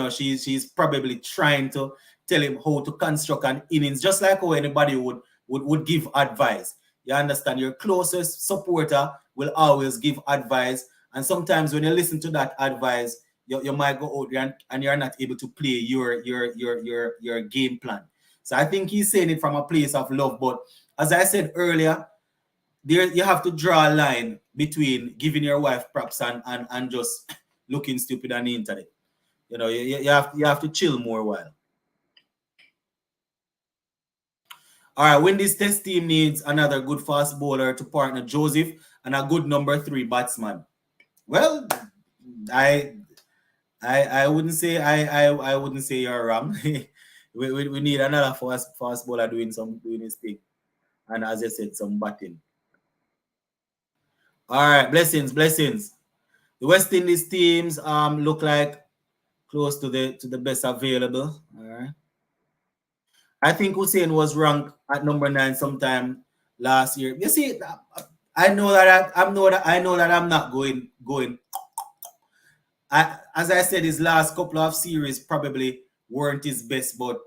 she's probably trying to tell him how to construct an innings, just like how anybody would give advice. You understand? Your closest supporter will always give advice, and sometimes when you listen to that advice, you might go out there and you're not able to play your game plan. So I think he's saying it from a place of love. But as I said earlier, there you have to draw a line between giving your wife props and just looking stupid on the internet. You have to chill more a while. All right, when this test team needs another good fast bowler to partner Joseph and a good number 3 batsman. Well, I I wouldn't say I wouldn't say you're wrong. We need another fast bowler doing his thing. And as I said, some batting. All right, blessings. The West Indies teams look like close to the best available. All right. I think Hussein was ranked at number 9 sometime last year. You see, I know that I know that I'm not going. As I said, his last couple of series probably weren't his best, but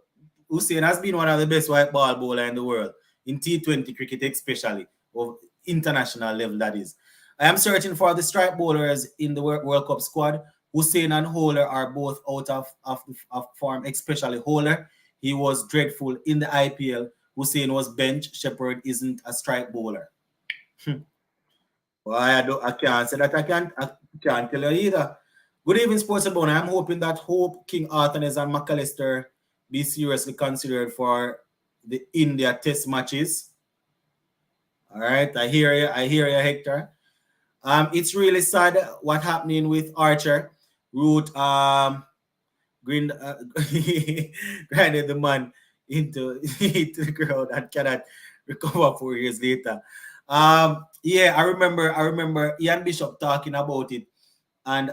Hussein has been one of the best white ball bowler in the world in T20 cricket, especially of international level. That is, I am searching for the strike bowlers in the World Cup squad. Hussein and Holder are both out of form, especially Holder. He was dreadful in the IPL. Hussein was bench. Shepherd isn't a strike bowler. Well, I can't say that. I can't tell you either. Good evening, Sports Abona. I'm hoping that Hope, King Arthanes, and McAllister be seriously considered for the India test matches. All right, I hear you, Hector. It's really sad what happening with Archer. Root grinded the man into the ground and cannot recover 4 years later. Yeah, I remember Ian Bishop talking about it and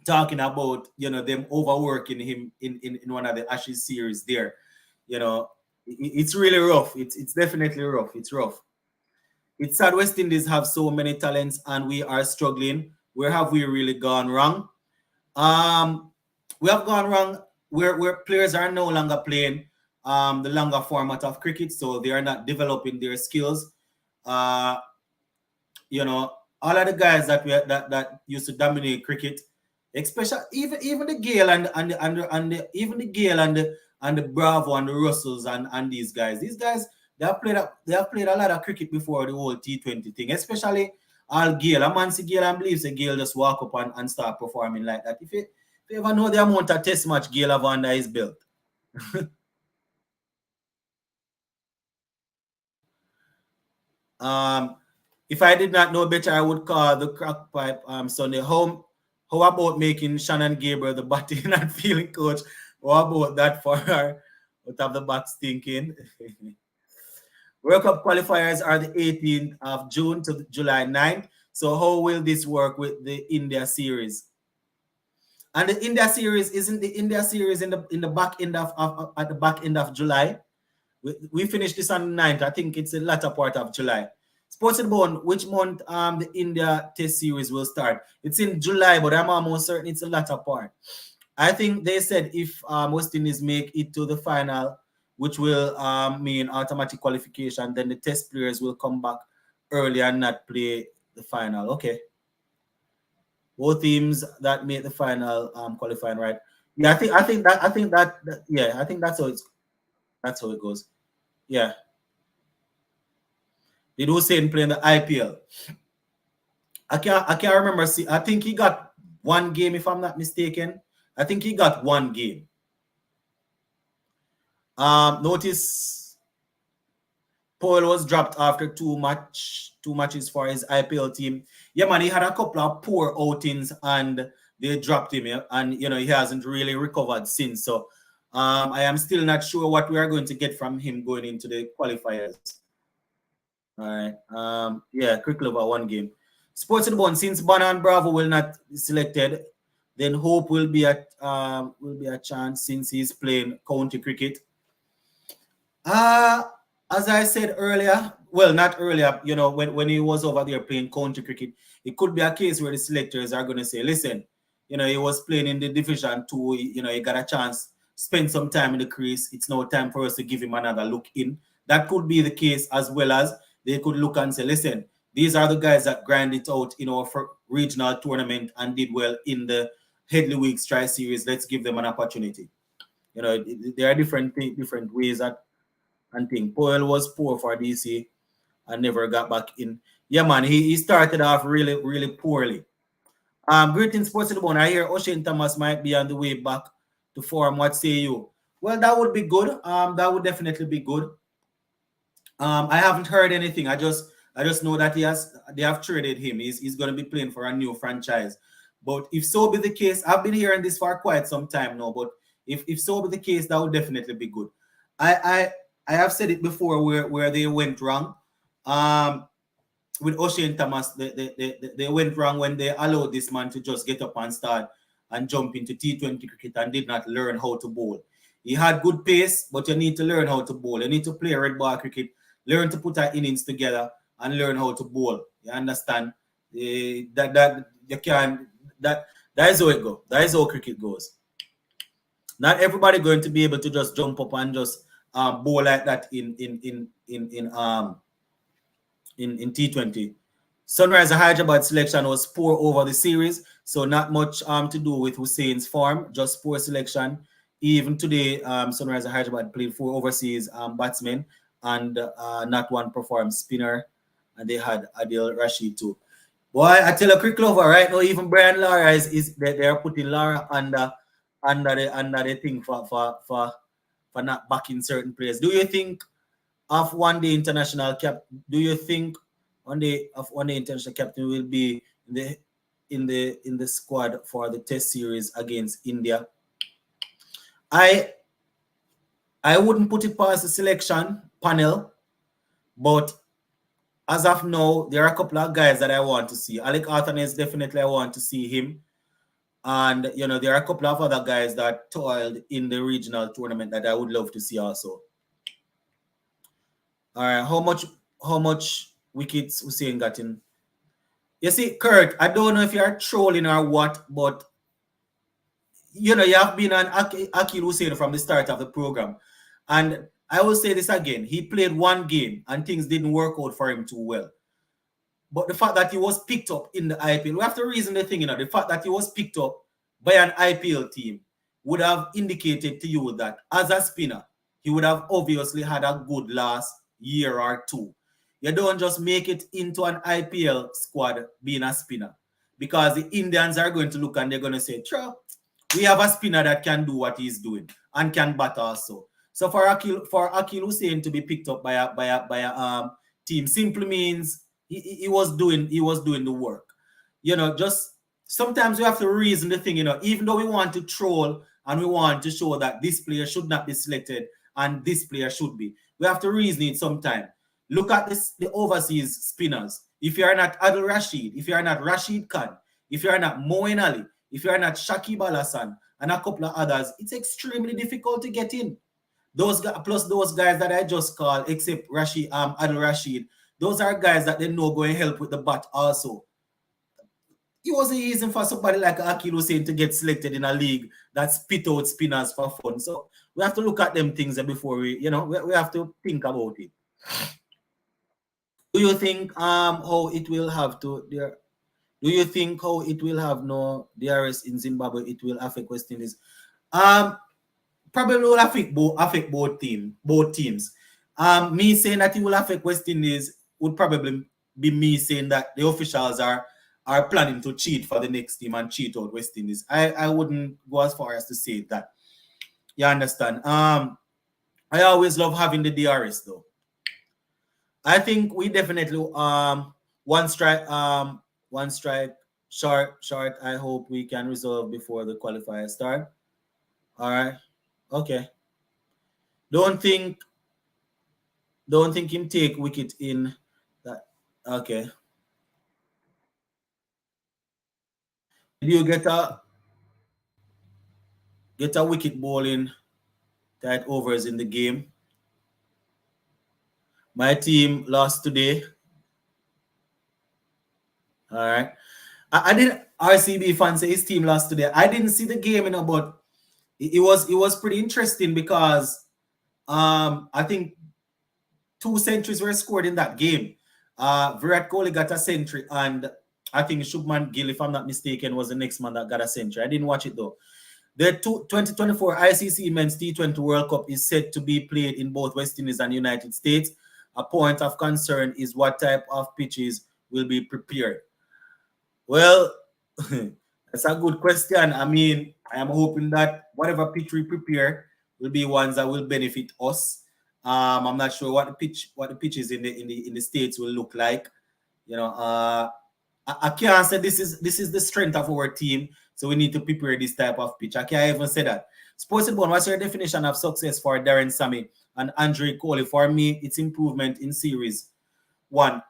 talking about them overworking him in one of the Ashes series there. It's really rough. It's definitely rough. It's rough. It's sad West Indies have so many talents and we are struggling. Where have we really gone wrong? We have gone wrong where players are no longer playing the longer format of cricket, so they are not developing their skills. All of the guys that used to dominate cricket, especially even the Gale even the Gale and the Bravo and the Russells and these guys. These guys they have played a lot of cricket before the whole T20 thing, especially Al Gale. A man see Gale and believes a Gale just walk up and start performing like that. If you ever know the amount of test match Gale have under his belt. If I did not know better, I would call the crack pipe Sunday. How about making Shannon Gabriel the batting and fielding coach? How about that for her out of the box thinking? World Cup qualifiers are the 18th of June to July 9th. So how will this work with the India series? And the India series isn't the India series in the back end of at the back end of July. We finished this on the 9th. I think it's the latter part of July. Sports Bone, which month the India Test series will start? It's in July, but I'm almost certain it's the latter part. I think they said if West Indies make it to the final, which will mean automatic qualification, then the test players will come back early and not play the final. Okay. Both teams that made the final qualifying, right? Yeah, I think that's how it goes. Yeah. Did Hussein play in the IPL? I can't remember. See, I think he got one game, if I'm not mistaken. I think he got one game. Notice Paul was dropped after two matches for his IPL team. Yeah, man, he had a couple of poor outings and they dropped him, yeah? And he hasn't really recovered since. So I am still not sure what we are going to get from him going into the qualifiers. All right. Yeah, quickly over one game. Sports in Bond, since Banner and Bravo will not be selected, then Hope will be a chance since he's playing county cricket. As I said earlier, well, not earlier, when he was over there playing county cricket, it could be a case where the selectors are going to say, listen, he was playing in the Division 2, he got a chance, spend some time in the crease. It's now time for us to give him another look in. That could be the case, as well as they could look and say, listen, these are the guys that grind it out in our regional tournament and did well in the Headley Weeks Tri-Series. Let's give them an opportunity. There are different ways that and thing. Powell was poor for DC and never got back in. Yeah, man, he started off really, really poorly. Greetings, Sports in the Bone. I hear O'Shane Thomas might be on the way back to form. What say you? Well, that would be good. That would definitely be good. I haven't heard anything. I just know that they have traded him. He's going to be playing for a new franchise. But if so be the case, I've been hearing this for quite some time now. But if so be the case, that would definitely be good. I have said it before where they went wrong. With O'Shane Thomas, they went wrong when they allowed this man to just get up and start and jump into T20 cricket and did not learn how to bowl. He had good pace, but you need to learn how to bowl. You need to play red ball cricket, learn to put our innings together, and learn how to bowl. You understand? That you can that is how it goes. That is how cricket goes. Not everybody going to be able to just jump up and just bowl like that in T20. Sunrisers Hyderabad selection was poor over the series, so not much to do with Hussein's form, just poor selection. Even today, Sunrisers Hyderabad played 4 overseas batsmen and not one performed spinner, and they had Adil Rashid too. Boy, I tell a quick lover right now, even Brian Lara is they are putting Lara under the thing for not backing certain players. Do you think of one day international cap? Do you think one day international captain will be in the squad for the Test series against India? I wouldn't put it past the selection panel, but as of now, there are a couple of guys that I want to see. Alec Arthanes, definitely I want to see him. And, you know, there are a couple of other guys that toiled in the regional tournament that I would love to see also. All right, how much wickets Hussein got in? You see, Kurt, I don't know if you're trolling or what, but, you know, you have been an Akil Hussein from the start of the program. And I will say this again. He played one game and things didn't work out for him too well. But the fact that he was picked up in the IPL, we have to reason the thing, you know, the fact that he was picked up by an IPL team would have indicated to you that as a spinner, he would have obviously had a good last year or two. You don't just make it into an IPL squad being a spinner, because the Indians are going to look and they're going to say, "True, we have a spinner that can do what he's doing and can bat also." So for Akil Hussein to be picked up by a team simply means he was doing the work. You know, just sometimes we have to reason the thing, you know, even though we want to troll and we want to show that this player should not be selected and this player should be, we have to reason it sometime. Look at the overseas spinners. If you are not Adil Rashid, if you are not Rashid Khan, if you are not Moeen Ali, if you are not Shakib Al Hasan and a couple of others, it's extremely difficult to get in. Those guys, plus those guys that I just called, except Adil Rashid, those are guys that they know going to help with the bat also. It wasn't easy for somebody like Akil Hussein to get selected in a league that spit out spinners for fun. So we have to look at them things before we have to think about it. Do you think how it will have to there? Do you think how it will have no DRS in Zimbabwe? It will affect West Indies. Probably will affect both teams. Me saying that it will affect West Indies would probably be me saying that the officials are planning to cheat for the next team and cheat out West Indies. I wouldn't go as far as to say that. You understand? I always love having the DRS though. I think we definitely one strike short. I hope we can resolve before the qualifiers start. All right. Okay. Don't think him take wicket in that. Okay. Did you get a wicket bowling tight overs in the game? My team lost today. All right. I didn't RCB fan say his team lost today. I didn't see the game, but it was pretty interesting because I think 2 centuries were scored in that game. Virat Kohli got a century, and I think Shubman Gill, if I'm not mistaken, was the next man that got a century. I didn't watch it though. The 2024 ICC Men's T20 World Cup is set to be played in both West Indies and United States. A point of concern is what type of pitches will be prepared. Well, that's a good question. I mean, I am hoping that whatever pitch we prepare will be ones that will benefit us. I'm not sure what the pitches in the States will look like. You know, I can't say this is the strength of our team, so we need to prepare this type of pitch. I can't even say that. Sports Bone, what's your definition of success for Darren Sammy and Andre Coley? For me, it's improvement in series one.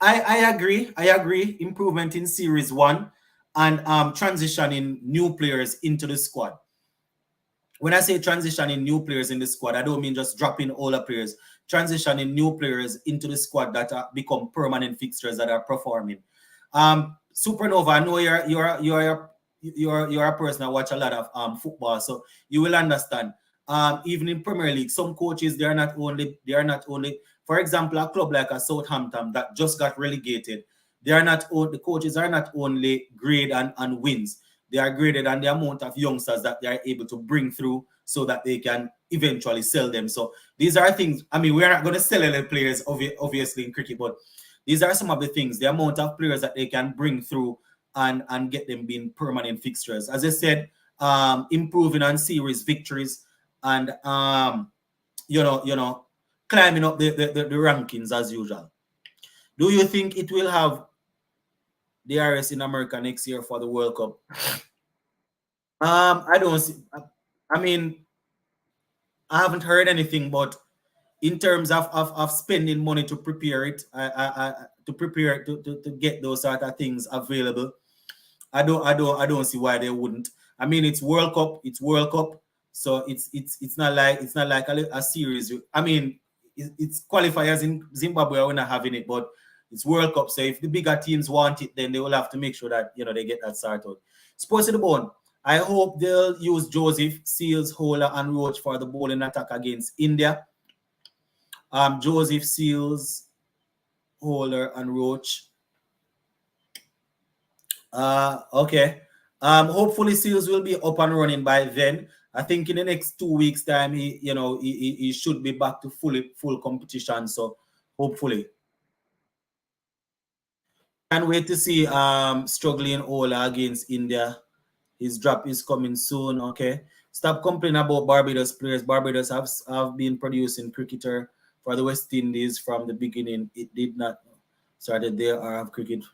I agree. I agree. Improvement in series one and transitioning new players into the squad. When I say transitioning new players in the squad, I don't mean just dropping older players. Transitioning new players into the squad that become permanent fixtures that are performing. Supernova, I know you're a person that watch a lot of football, so you will understand. Even in Premier League, some coaches they are not only for example, a club like a Southampton that just got relegated. The coaches are not only grade and wins. They are graded on the amount of youngsters that they are able to bring through so that they can eventually sell them. So these are things, I mean, we're not going to sell any players obviously in cricket, but these are some of the things, the amount of players that they can bring through and get them being permanent fixtures. As I said, improving on series victories and, climbing up the rankings as usual. Do you think it will have DRS in America next year for the World Cup? I don't see. I mean, I haven't heard anything, but in terms of spending money to prepare it, to get those sort of things available, I don't see why they wouldn't. I mean, it's World Cup. It's World Cup, so it's not like a series. I mean, it's qualifiers in Zimbabwe are not having it, but it's World Cup. So if the bigger teams want it, then they will have to make sure that they get that started. Sports to the Bone. I hope they'll use Joseph, Seals, Hola, and Roach for the bowling attack against India. Joseph, Seals, Hola, and Roach. Okay. Hopefully Seals will be up and running by then. I think in the next 2 weeks' time, he should be back to full competition. So hopefully. Can't wait to see struggling Ola against India. His drop is coming soon. Okay. Stop complaining about Barbados players. Barbados have been producing cricketer for the West Indies from the beginning. It did not started there or have cricket.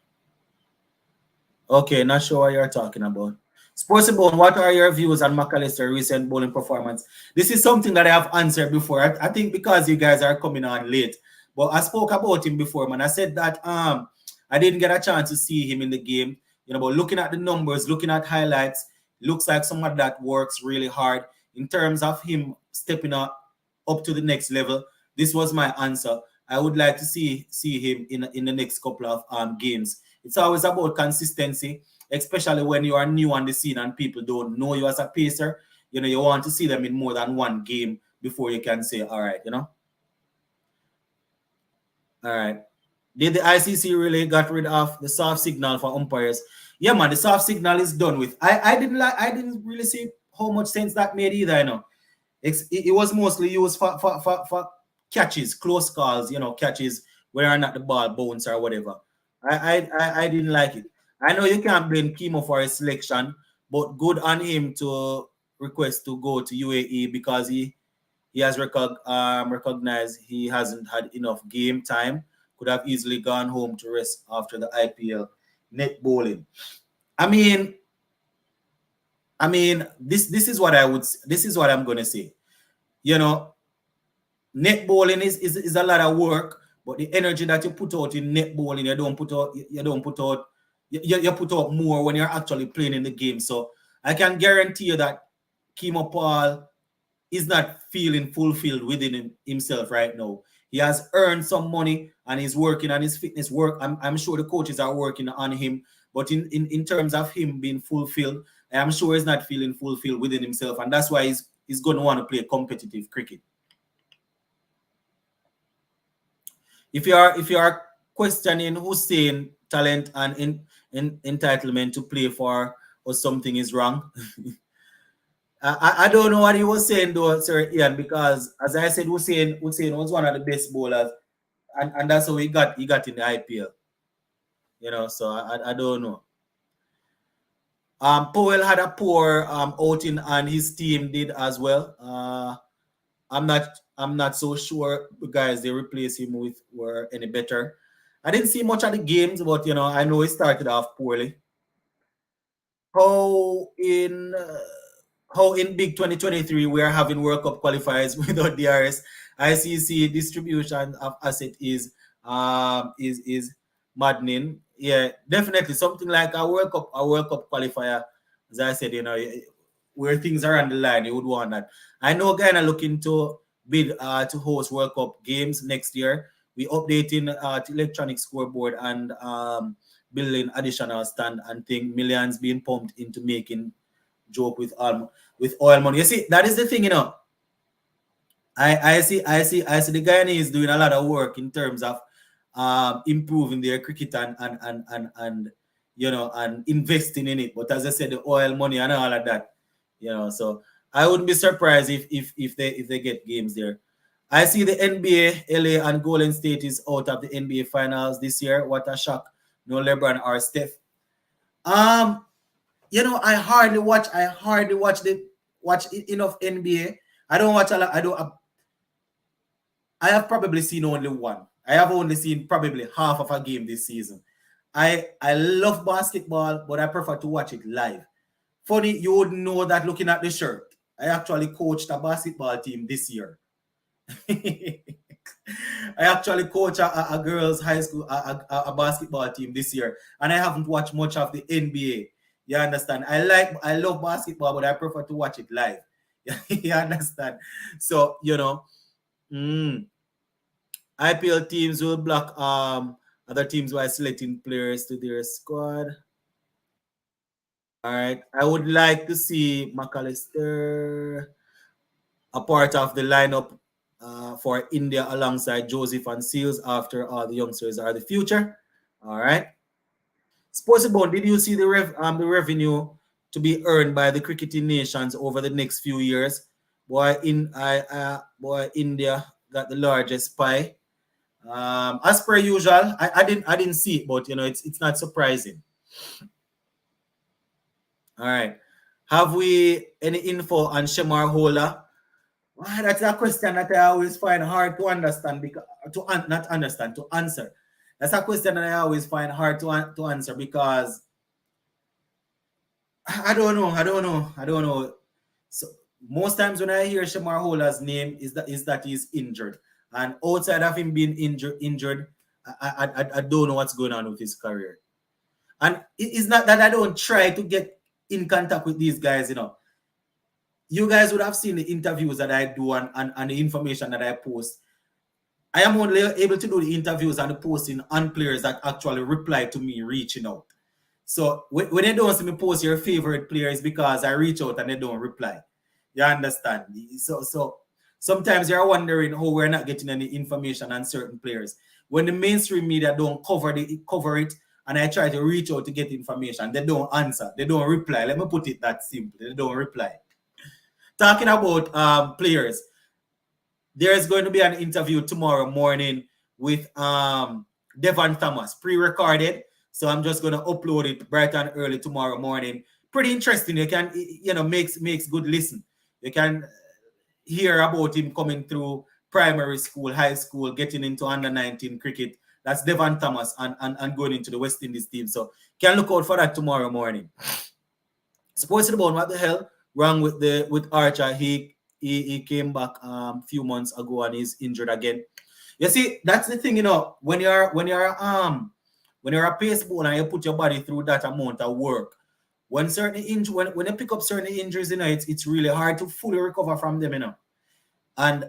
Okay, not sure what you're talking about. Sports Bone, what are your views on McAllister's recent bowling performance? This is something that I have answered before. I think because you guys are coming on late, but I spoke about him before, man. I said that I didn't get a chance to see him in the game, but looking at the numbers, looking at highlights, looks like someone that works really hard in terms of him stepping up to the next level. This was my answer. I would like to see him in the next couple of games. It's always about consistency, especially when you are new on the scene and people don't know you as a pacer. You want to see them in more than one game before you can say, all right, All right. Did the ICC really got rid of the soft signal for umpires? Yeah, man, the soft signal is done with. I didn't really see how much sense that made either, It was mostly used for catches, close calls, catches where or not the ball bounce or whatever. I didn't like it. I know you can't blame Kimo for his selection, but good on him to request to go to UAE because he has recognized he hasn't had enough game time. Could have easily gone home to rest after the IPL net bowling. I mean, this is what I'm gonna say. Net bowling is a lot of work, but the energy that you put out in net bowling, you put out more when you're actually playing in the game. So I can guarantee you that Kimo Paul is not feeling fulfilled within himself right now. He has earned some money and he's working on his fitness work. I'm sure the coaches are working on him, but in terms of him being fulfilled, I'm sure he's not feeling fulfilled within himself, and that's why he's going to want to play competitive cricket. If you are questioning Hussein talent and entitlement to play for or something is wrong, I don't know what he was saying though, Sir Ian, because as I said, Hussein was one of the best bowlers, and that's how he got in the IPL. So I don't know. Powell had a poor outing and his team did as well. I'm not so sure the guys they replaced him with were any better. I didn't see much of the games, but I know it started off poorly. How in Big 2023 we are having World Cup qualifiers without DRS. ICC distribution of asset is maddening. Yeah, definitely something like a World Cup qualifier. As I said, where things are on the line, you would want that. I know Ghana looking to bid to host World Cup games next year. We updating to electronic scoreboard and building additional stand and thing. Millions being pumped into making joke with oil money. You see, that is the thing, I see the Guyanese doing a lot of work in terms of improving their cricket and investing in it. But as I said, the oil money and all of that, so I wouldn't be surprised if they get games there. I see the NBA, LA and Golden State is out of the NBA finals this year. What a shock. No LeBron or Steph. I hardly watch enough NBA. I don't watch a lot. I have probably seen only one. I have only seen probably half of a game this season. I love basketball, but I prefer to watch it live. Funny, you would know that looking at the shirt. I actually coached a basketball team this year. I actually coach a girls' high school a basketball team this year, and I haven't watched much of the NBA. You understand? I love basketball, but I prefer to watch it live. You understand? So IPL teams will block other teams by selecting players to their squad. All right, I would like to see McAllister a part of the lineup for India alongside Joseph and Seals after all the youngsters are the future. All right. Sportsable, did you see the revenue to be earned by the cricketing nations over the next few years? Boy, India got the largest pie. As per usual, I didn't see it, but it's not surprising. All right. Have we any info on Shemar Hola? Well, that's a question that I always find hard to understand because to answer. That's a question that I always find hard to answer because I don't know. So most times when I hear Shemar Hola's name is that he's injured, and outside of him being injured, I don't know what's going on with his career. And it's not that I don't try to get in contact with these guys, You guys would have seen the interviews that I do and the information that I post. I am only able to do the interviews and the posting on players that actually reply to me reaching out. So when they don't see me post your favorite players because I reach out and they don't reply. You understand? So sometimes you're wondering how we're not getting any information on certain players. When the mainstream media don't cover it, and I try to reach out to get information, they don't answer. They don't reply. Let me put it that simple. They don't reply. Talking about players, there's going to be an interview tomorrow morning with Devon Thomas, pre-recorded. So I'm just going to upload it bright and early tomorrow morning. Pretty interesting. You can, makes good listen. You can hear about him coming through primary school, high school, getting into under-19 cricket. That's Devon Thomas and going into the West Indies team. So can look out for that tomorrow morning. Sports the Bone, what the hell wrong with Archer? He came back a few months ago and he's injured again. You see, that's the thing, when you're a pace bowler and you put your body through that amount of work, when you pick up certain injuries, it's really hard to fully recover from them, And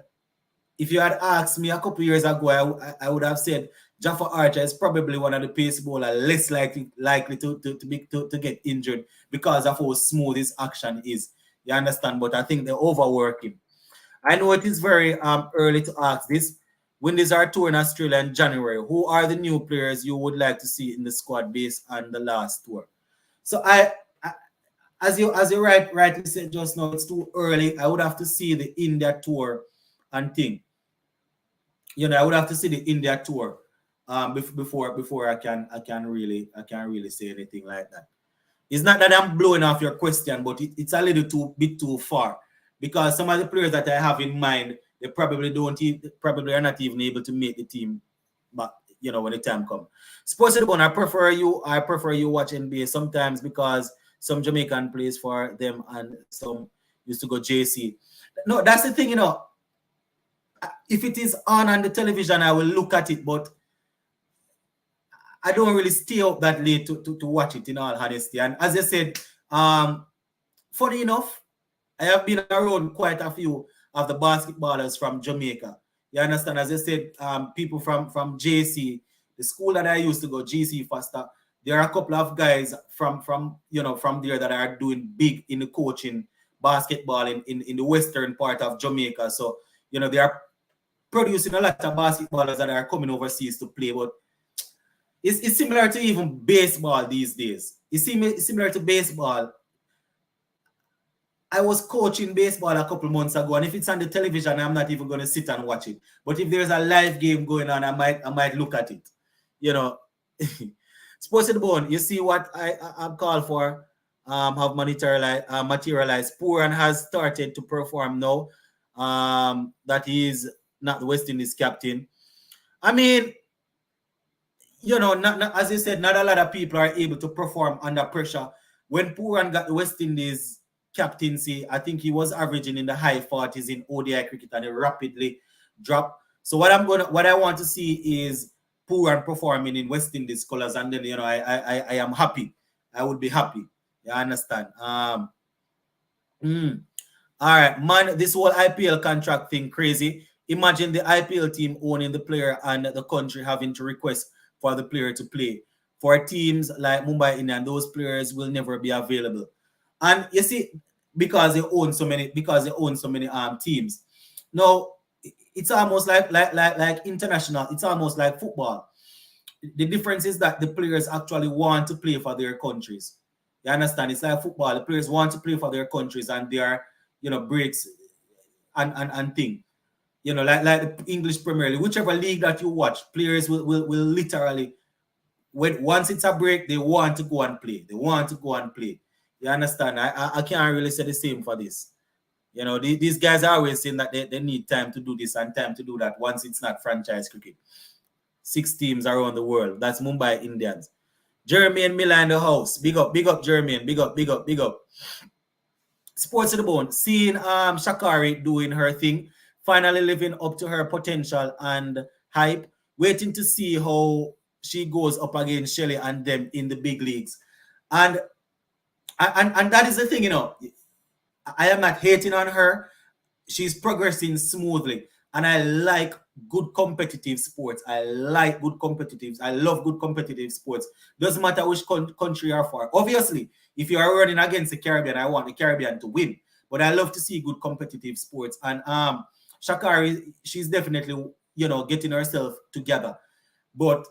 if you had asked me a couple years ago, I would have said Jofra Archer is probably one of the pace bowlers less likely to get injured because of how smooth his action is. You understand? But I think they overwork him. I know it is very early to ask this. Windies are touring Australia in January. Who are the new players you would like to see in the squad based on the last tour? So as you rightly said just now, it's too early. I would have to see the India tour and thing. I would have to see the India tour before I can really say anything like that. It's not that I'm blowing off your question, but it's a little bit too far because some of the players that I have in mind, they probably are not even able to make the team, but when the time comes. Sports the Bone, I prefer you watch NBA sometimes because some Jamaican plays for them and some used to go JC. No, that's the thing, if it is on the television, I will look at it, but I don't really stay up that late to watch it, in all honesty. And as I said, funny enough, I have been around quite a few of the basketballers from Jamaica. You understand? As I said, people from JC, the school that I used to go, GC Foster, there are a couple of guys from there that are doing big in the coaching basketball in the western part of Jamaica. So, they are producing a lot of basketballers that are coming overseas to play. But it's similar to even baseball these days. It's similar to baseball. I was coaching baseball a couple months ago, and if it's on the television, I'm not even going to sit and watch it. But if there's a live game going on, I might look at it. Sports the Bone, you see what I'm called for have materialized. Pooran has started to perform now that he is not the West Indies captain. I mean, not, as you said, not a lot of people are able to perform under pressure. When Pooran got the West Indies captaincy, I think he was averaging in the high 40s in ODI cricket, and it rapidly dropped. So what I want to see is Pooran performing in West Indies colors, and then I am happy. I would be happy. You understand? All right, man. This whole IPL contract thing crazy. Imagine the IPL team owning the player and the country having to request for the player to play. For teams like Mumbai Indians, those players will never be available. And you see, because they own so many teams. Now, it's almost like international. It's almost like football. The difference is that the players actually want to play for their countries. You understand? It's like football. The players want to play for their countries, and there are, breaks and thing. Like the English Premier League, whichever league that you watch, players will literally, once it's a break, they want to go and play. They want to go and play. You understand? I can't really say the same for this. These guys are always saying that they need time to do this and time to do that once it's not franchise cricket. 6 teams around the world. That's Mumbai Indians. Jermaine Miller in the house. Big up, Jermaine. Big up. Sports to the Bone. Seeing Sha'Carri doing her thing, finally living up to her potential and hype. Waiting to see how she goes up against Shelly and them in the big leagues. And that is the thing, I am not hating on her. She's progressing smoothly. And I like good competitive sports. I love good competitive sports. Doesn't matter which country you're for. Obviously, if you are running against the Caribbean, I want the Caribbean to win. But I love to see good competitive sports. And Sha'Carri, she's definitely, getting herself together. But,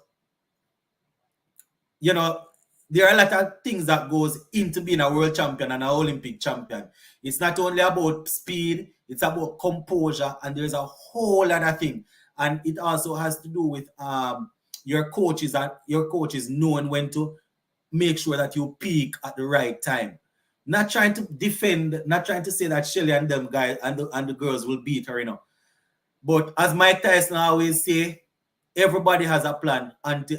there are a lot of things that goes into being a world champion and an Olympic champion. It's not only about speed, it's about composure, and there's a whole other thing. And it also has to do with your coaches knowing when to make sure that you peak at the right time. Not trying to defend, not trying to say that Shelly and them guys and the girls will beat her, But as Mike Tyson always say, everybody has a plan until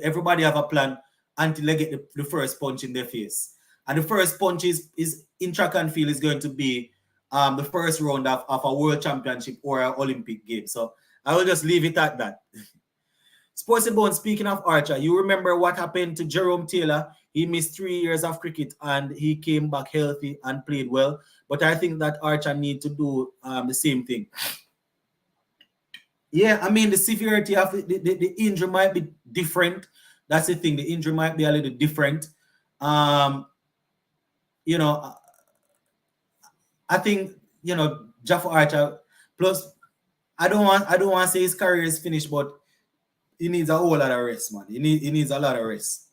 they get the first punch in their face. And the first punch is in track and field is going to be the first round of a world championship or an Olympic game. So I will just leave it at that. Sports and Bone, speaking of Archer, you remember what happened to Jerome Taylor? He missed 3 years of cricket and he came back healthy and played well. But I think that Archer need to do the same thing. Yeah, I mean, the severity of the injury might be different. That's the thing. The injury might be a little different. I think, Jofra Archer, plus I don't want to say his career is finished, but he needs a whole lot of rest, man. He needs a lot of rest.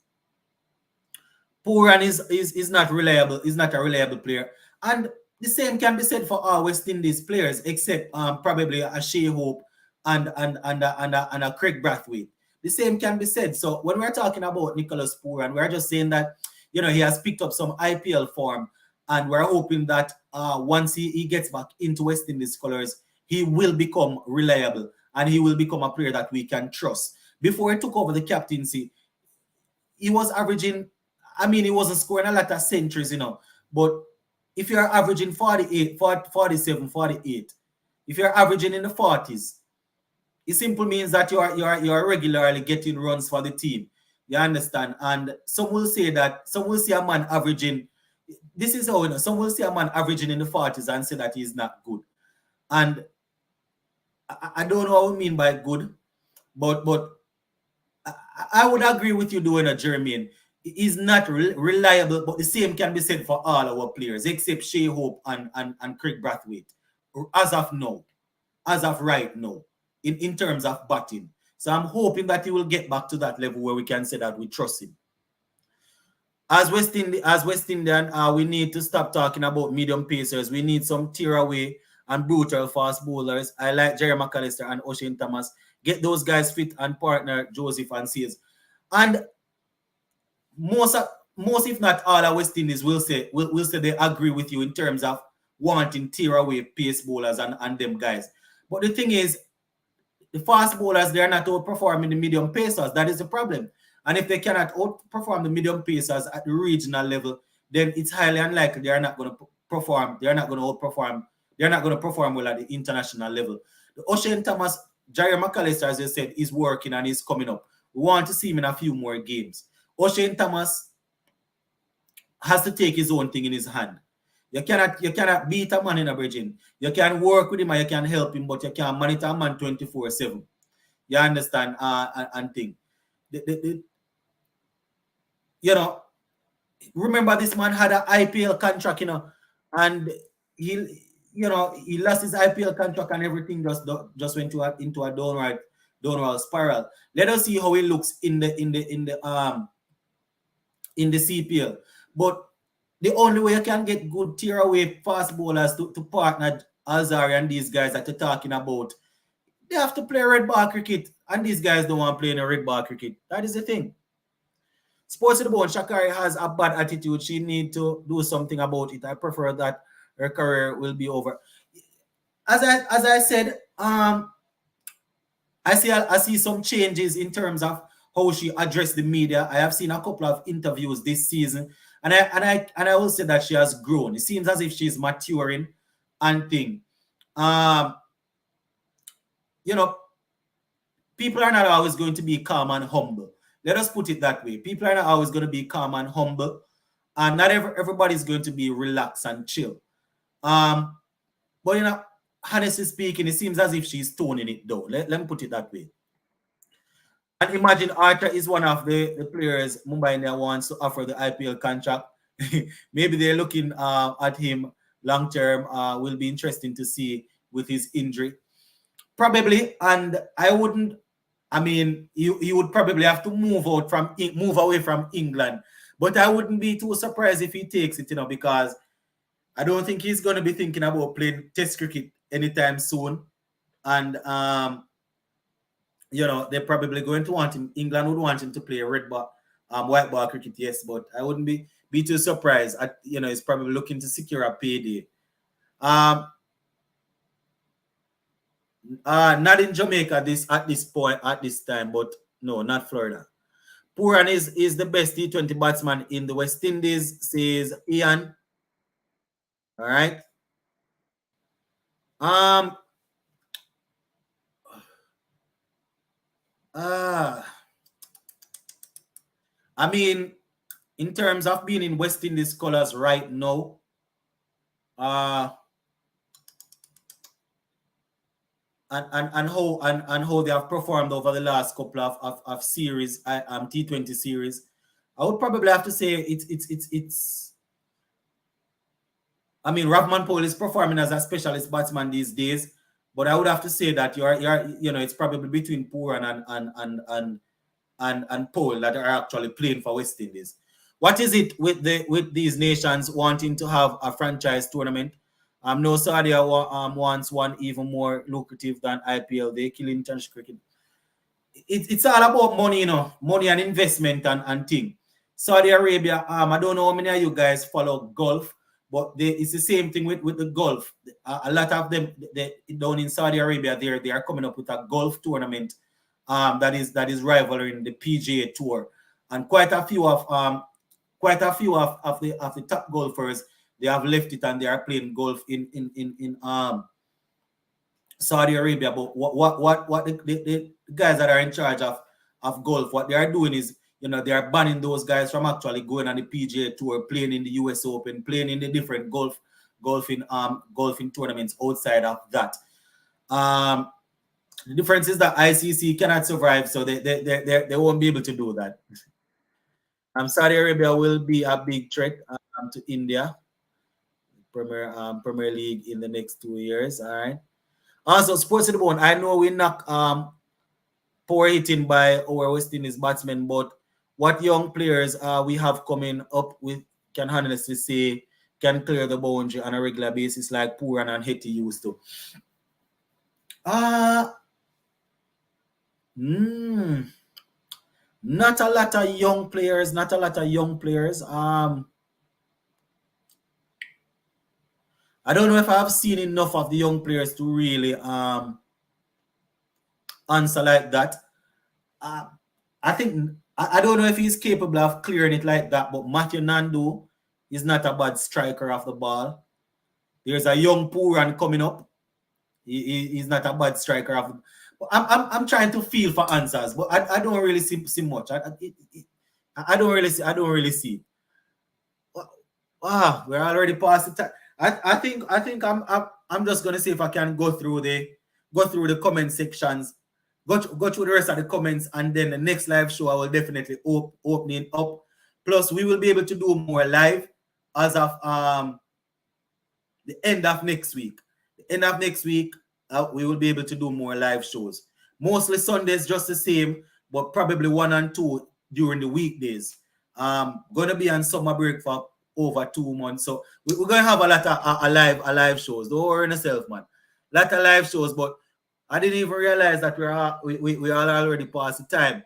Pooran is not reliable, is not a reliable player. And the same can be said for our West Indies players, except probably a Shea Hope and a Craig Brathwaite. The same can be said. So when we're talking about Nicholas Pooran, we're just saying that, he has picked up some IPL form, and we're hoping that once he gets back into West Indies colors, he will become reliable and he will become a player that we can trust. before he took over the captaincy, he was averaging, I mean, he wasn't scoring a lot of centuries, but if you're averaging 48, 40, 47, 48, if you're averaging in the 40s, it simply means that you're regularly getting runs for the team. You understand? And some will say a man averaging, this is how, some will see a man averaging in the 40s and say that he's not good. And I don't know what I mean by good, but I would agree with you doing a Jermaine. He's not reliable, but the same can be said for all our players, except Shea Hope and Craig Brathwaite. As of now, as of right now, in terms of batting. So I'm hoping that he will get back to that level where we can say that we trust him. As West Indian, we need to stop talking about medium pacers. We need some tear away and brutal fast bowlers. I like Jerry McAllister and O'Shane Thomas. Get those guys fit and partner Joseph and Sears. And most if not all of West Indies will say they agree with you in terms of wanting tear away pace bowlers and them guys. But the thing is, the fast bowlers, they're not outperforming the medium pacers. That is the problem. And if they cannot outperform the medium pacers at the regional level, then it's highly unlikely they're not going to perform. They're not going to outperform. They're not going to perform well at the international level. The O'Shane Thomas, Jerry McAllister, as I said, is working and he's coming up. We want to see him in a few more games. O'Shane Thomas has to take his own thing in his hand. You cannot beat a man in a bridging. You can work with him and you can help him, but you can't monitor a man 24/7. You understand? And thing. Remember this man had an IPL contract, and he lost his IPL contract and everything just went into a downward spiral. Let us see how he looks in the CPL. But the only way you can get good tear away fast bowlers to partner Alzarri and these guys that you're talking about, they have to play red ball cricket, and these guys don't want to play in a red ball cricket. That is the thing. Sports to the Bone, Sha'Carri has a bad attitude. She needs to do something about it. I prefer that her career will be over. As I said, I see some changes in terms of how she addressed the media. I have seen a couple of interviews this season, and I will say that she has grown. It seems as if she's maturing and thing. People are not always going to be calm and humble. Let us put it that way. People are not always going to be calm and humble, and not everybody's going to be relaxed and chill. But honestly speaking, it seems as if she's toning it down. Let me put it that way. And imagine Arthur is one of the players Mumbai India wants to offer the IPL contract. Maybe they're looking at him long term. Will be interesting to see with his injury. Probably, and he would probably have to move away from England. But I wouldn't be too surprised if he takes it, because I don't think he's going to be thinking about playing Test cricket anytime soon. And they're probably going to want him. England would want him to play white ball cricket, yes, but I wouldn't be too surprised. He's probably looking to secure a payday. Not in Jamaica at this time, but no, not Florida. Pooran is the best T20 batsman in the West Indies, says Ian. All right. In terms of being in West Indies colors right now, and how they have performed over the last couple of series, T20 series, I would probably have to say it's. Ravman Powell is performing as a specialist batsman these days, but I would have to say that it's probably between Pooran and Powell that are actually playing for West Indies. What is it with these nations wanting to have a franchise tournament? No, Saudi wants one even more lucrative than IPL. They kill international cricket. It's all about money, money and investment and thing. Saudi Arabia, I don't know how many of you guys follow golf, but it's the same thing with the golf. A lot of them down in Saudi Arabia, they are coming up with a golf tournament that is rivaling the PGA Tour, and quite a few of the top golfers, they have left it and they are playing golf in Saudi Arabia. But what the guys that are in charge of golf, what they are doing is, they are banning those guys from actually going on the PGA Tour, playing in the US Open, playing in the different golfing tournaments outside of that. The difference is that ICC cannot survive, so they won't be able to do that. Saudi Arabia will be a big threat to India, Premier League in the next 2 years. All right. Also, Sports to the Bone. I know we knock poor hitting by our West Indies batsmen, but what young players we have coming up with can honestly say can clear the boundary on a regular basis like Pooran and Hetty used to. Not a lot of young players. I don't know if I've seen enough of the young players to really answer like that. I think I don't know if he's capable of clearing it like that, but Matthew Nandu is not a bad striker of the ball. There's a young Pooran coming up. He's not a bad striker of the. I'm trying to feel for answers, but I don't really see much. I don't really see. We're already past the time. I think I'm just gonna see if I can go through the comment sections, go through the rest of the comments, and then the next live show I will definitely open up. Plus, we will be able to do more live as of the end of next week. The end of next week, we will be able to do more live shows. Mostly Sundays, just the same, but probably 1 and 2 during the weekdays. Gonna be on summer break for over 2 months, so we're gonna have a lot of live shows. Don't worry yourself, man. A lot of live shows, but I didn't even realize that we are already past the time,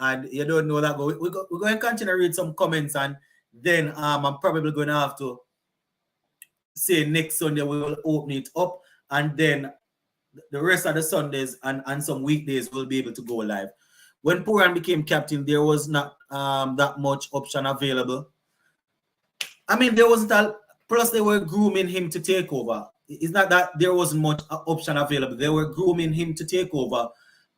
and you don't know that. But we're going to continue to read some comments, and then I'm probably going to have to say next Sunday we will open it up, and then the rest of the Sundays and some weekdays will be able to go live. When Pooran became captain, there was not that much option available. I mean, there wasn't plus they were grooming him to take over. It's not that there wasn't much option available. They were grooming him to take over.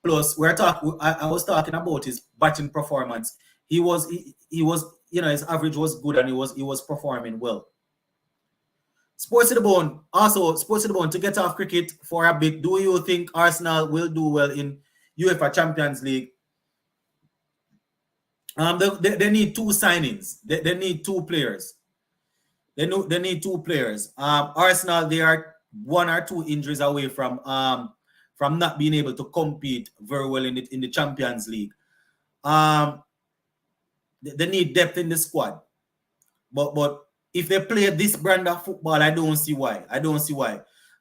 Plus, I was talking about his batting performance. He was, his average was good and he was performing well. Sports to the Bone. Also, Sports to the Bone, to get off cricket for a bit, do you think Arsenal will do well in UEFA Champions League? They need 2 signings. They need 2 players. They need 2 players. Arsenal, they are 1 or 2 injuries away from not being able to compete very well in the Champions League. They need depth in the squad. But if they play this brand of football, I don't see why.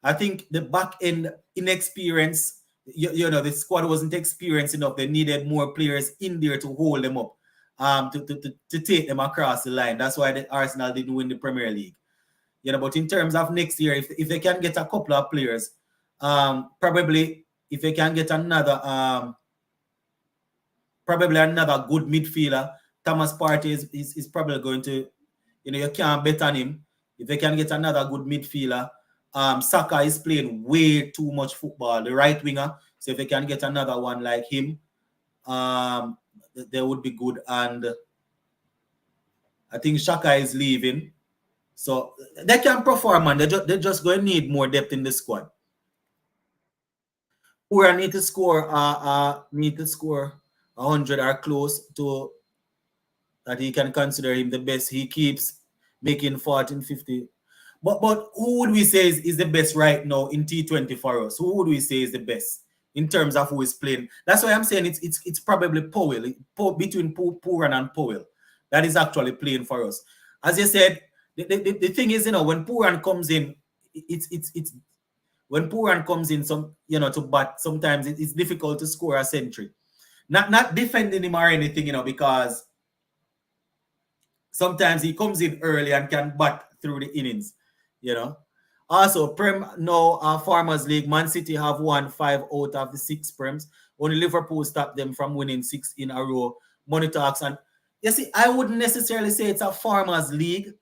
I think the back end inexperience, the squad wasn't experienced enough. They needed more players in there to hold them up, to take them across the line. That's why the Arsenal didn't win the Premier League. But in terms of next year, if they can get a couple of players, probably if they can get another good midfielder, Thomas Partey is probably going to, you can't bet on him. If they can get another good midfielder, Saka is playing way too much football, the right winger. So if they can get another one like him, they would be good. And I think Xhaka is leaving. So they can perform, man. They're just going to need more depth in the squad. Or need to score 100 or close to that he can consider him the best. He keeps making 40 and 50. But who would we say is the best right now in T20 for us? Who would we say is the best in terms of who is playing? That's why I'm saying it's probably Powell, between Pooran and Powell, that is actually playing for us. As you said, the thing is, when Pooran comes in, it's when Pooran comes in to bat, sometimes it's difficult to score a century. Not defending him or anything, because sometimes he comes in early and can bat through the innings, Also, Prem now, Farmers League, Man City have won 5 out of the 6 Prems. Only Liverpool stopped them from winning 6 in a row. Money talks. And you see, I wouldn't necessarily say it's a farmers league.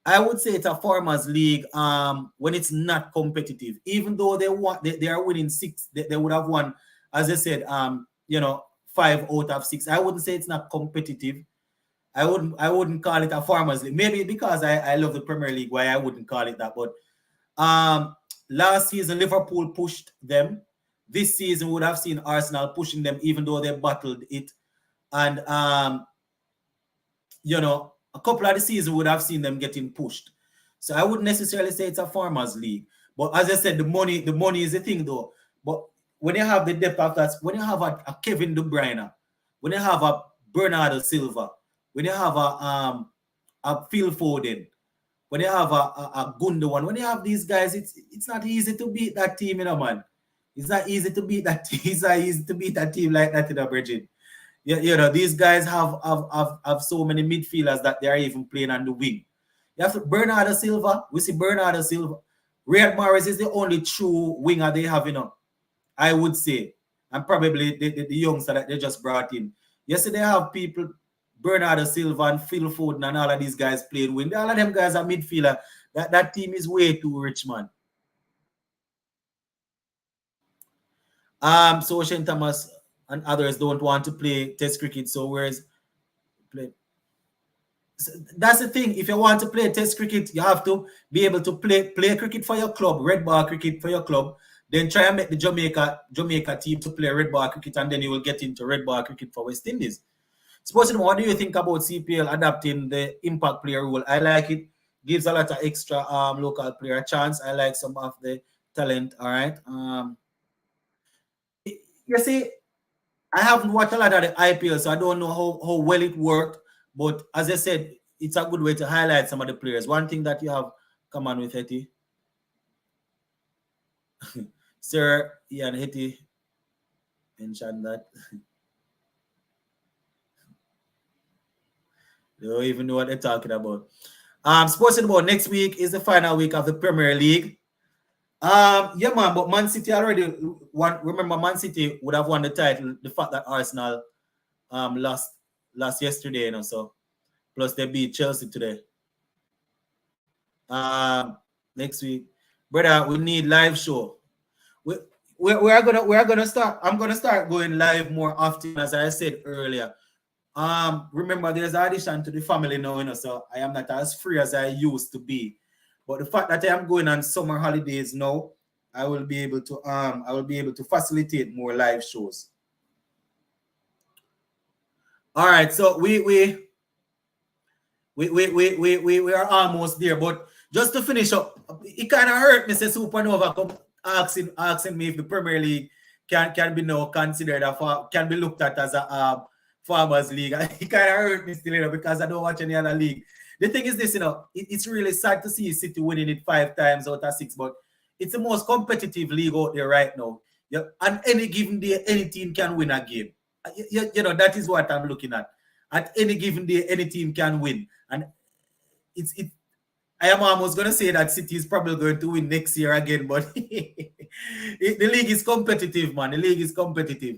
I would say it's a farmers league when it's not competitive. Even though they are winning 6, they would have won, as I said, 5 out of 6. I wouldn't say it's not competitive. I wouldn't call it a farmers league. Maybe because I love the Premier League, why I wouldn't call it that. But last season Liverpool pushed them. This season we would have seen Arsenal pushing them, even though they battled it. And a couple of the season would have seen them getting pushed. So I wouldn't necessarily say it's a farmers league. But as I said, the money is the thing though. But when you have the depth of that, when you have a Kevin De Bruyne, when you have a Bernardo Silva, when you have a Phil Foden, when you have a Gundogan, when you have these guys, it's not easy to beat that team, man. It's not easy to beat that team. It's not easy to beat that team like that, Bridget. These guys have so many midfielders that they are even playing on the wing. You have Bernardo Silva. We see Bernardo Silva. Riyad Mahrez is the only true winger they have, I would say. And probably the youngster that they just brought in. Yesterday they have people, Bernardo Silva and Phil Foden and all of these guys playing wing. All of them guys are midfielder. That team is way too rich, man. So Shane Thomas and others don't want to play Test cricket, so whereas play. So that's the thing. If you want to play Test cricket, you have to be able to play cricket for your club, red ball cricket for your club. Then try and make the Jamaica team to play red ball cricket, and then you will get into red ball cricket for West Indies. Sportsman, what do you think about CPL adapting the impact player rule? I like it. Gives a lot of extra local player a chance. I like some of the talent. All right. You see, I haven't watched a lot of the IPL, so I don't know how well it worked. But as I said, it's a good way to highlight some of the players. One thing that you have come on with, Hetty. Sir Ian Hetty mentioned that. They don't even know what they're talking about. Sports about next week is the final week of the Premier League. Yeah, man, but Man City already won. Remember, Man City would have won the title. The fact that Arsenal lost yesterday, so plus they beat Chelsea today. Next week, brother, we need live show. We are gonna start. I'm gonna start going live more often, as I said earlier. Remember, there's addition to the family now, so I am not as free as I used to be. But the fact that I am going on summer holidays now, I will be able to facilitate more live shows. All right, so we are almost there. But just to finish up, it kind of hurt me. Say Supernova come asking me if the Premier League can be now considered can be looked at as a farmers league. It kind of hurt me still, because I don't watch any other league. The thing is this, it's really sad to see City winning it 5 times out of 6, but it's the most competitive league out there right now. On any given day, any team can win a game. That is what I'm looking at. At any given day, any team can win. And I am almost going to say that City is probably going to win next year again, but the league is competitive, man. The league is competitive.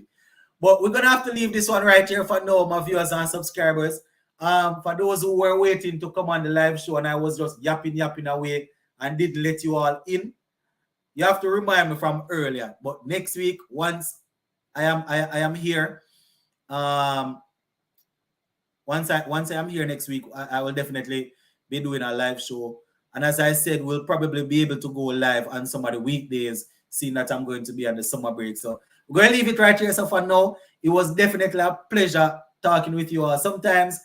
But we're going to have to leave this one right here for now, my viewers and subscribers. For those who were waiting to come on the live show and I was just yapping away and didn't let you all in, you have to remind me from earlier. But next week, once I am here, once I am here next week, I will definitely be doing a live show. And as I said, we'll probably be able to go live on some of the weekdays, seeing that I'm going to be on the summer break. So we're going to leave it right here. So for now, it was definitely a pleasure talking with you all. Sometimes,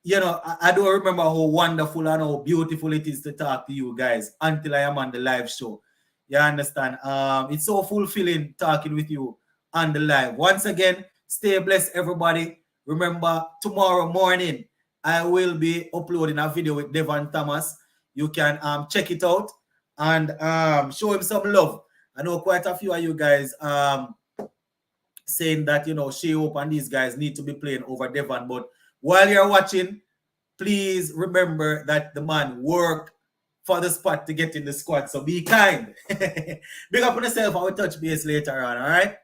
I don't remember how wonderful and how beautiful it is to talk to you guys until I am on the live show. You understand? It's so fulfilling talking with you on the live. Once again, stay blessed, everybody. Remember, tomorrow morning, I will be uploading a video with Devon Thomas. You can check it out and show him some love. I know quite a few of you guys saying that, Shea Hope and these guys need to be playing over Devon, but while you're watching, please remember that the man worked for the spot to get in the squad. So be kind. Big up on yourself. I will touch base later on. All right.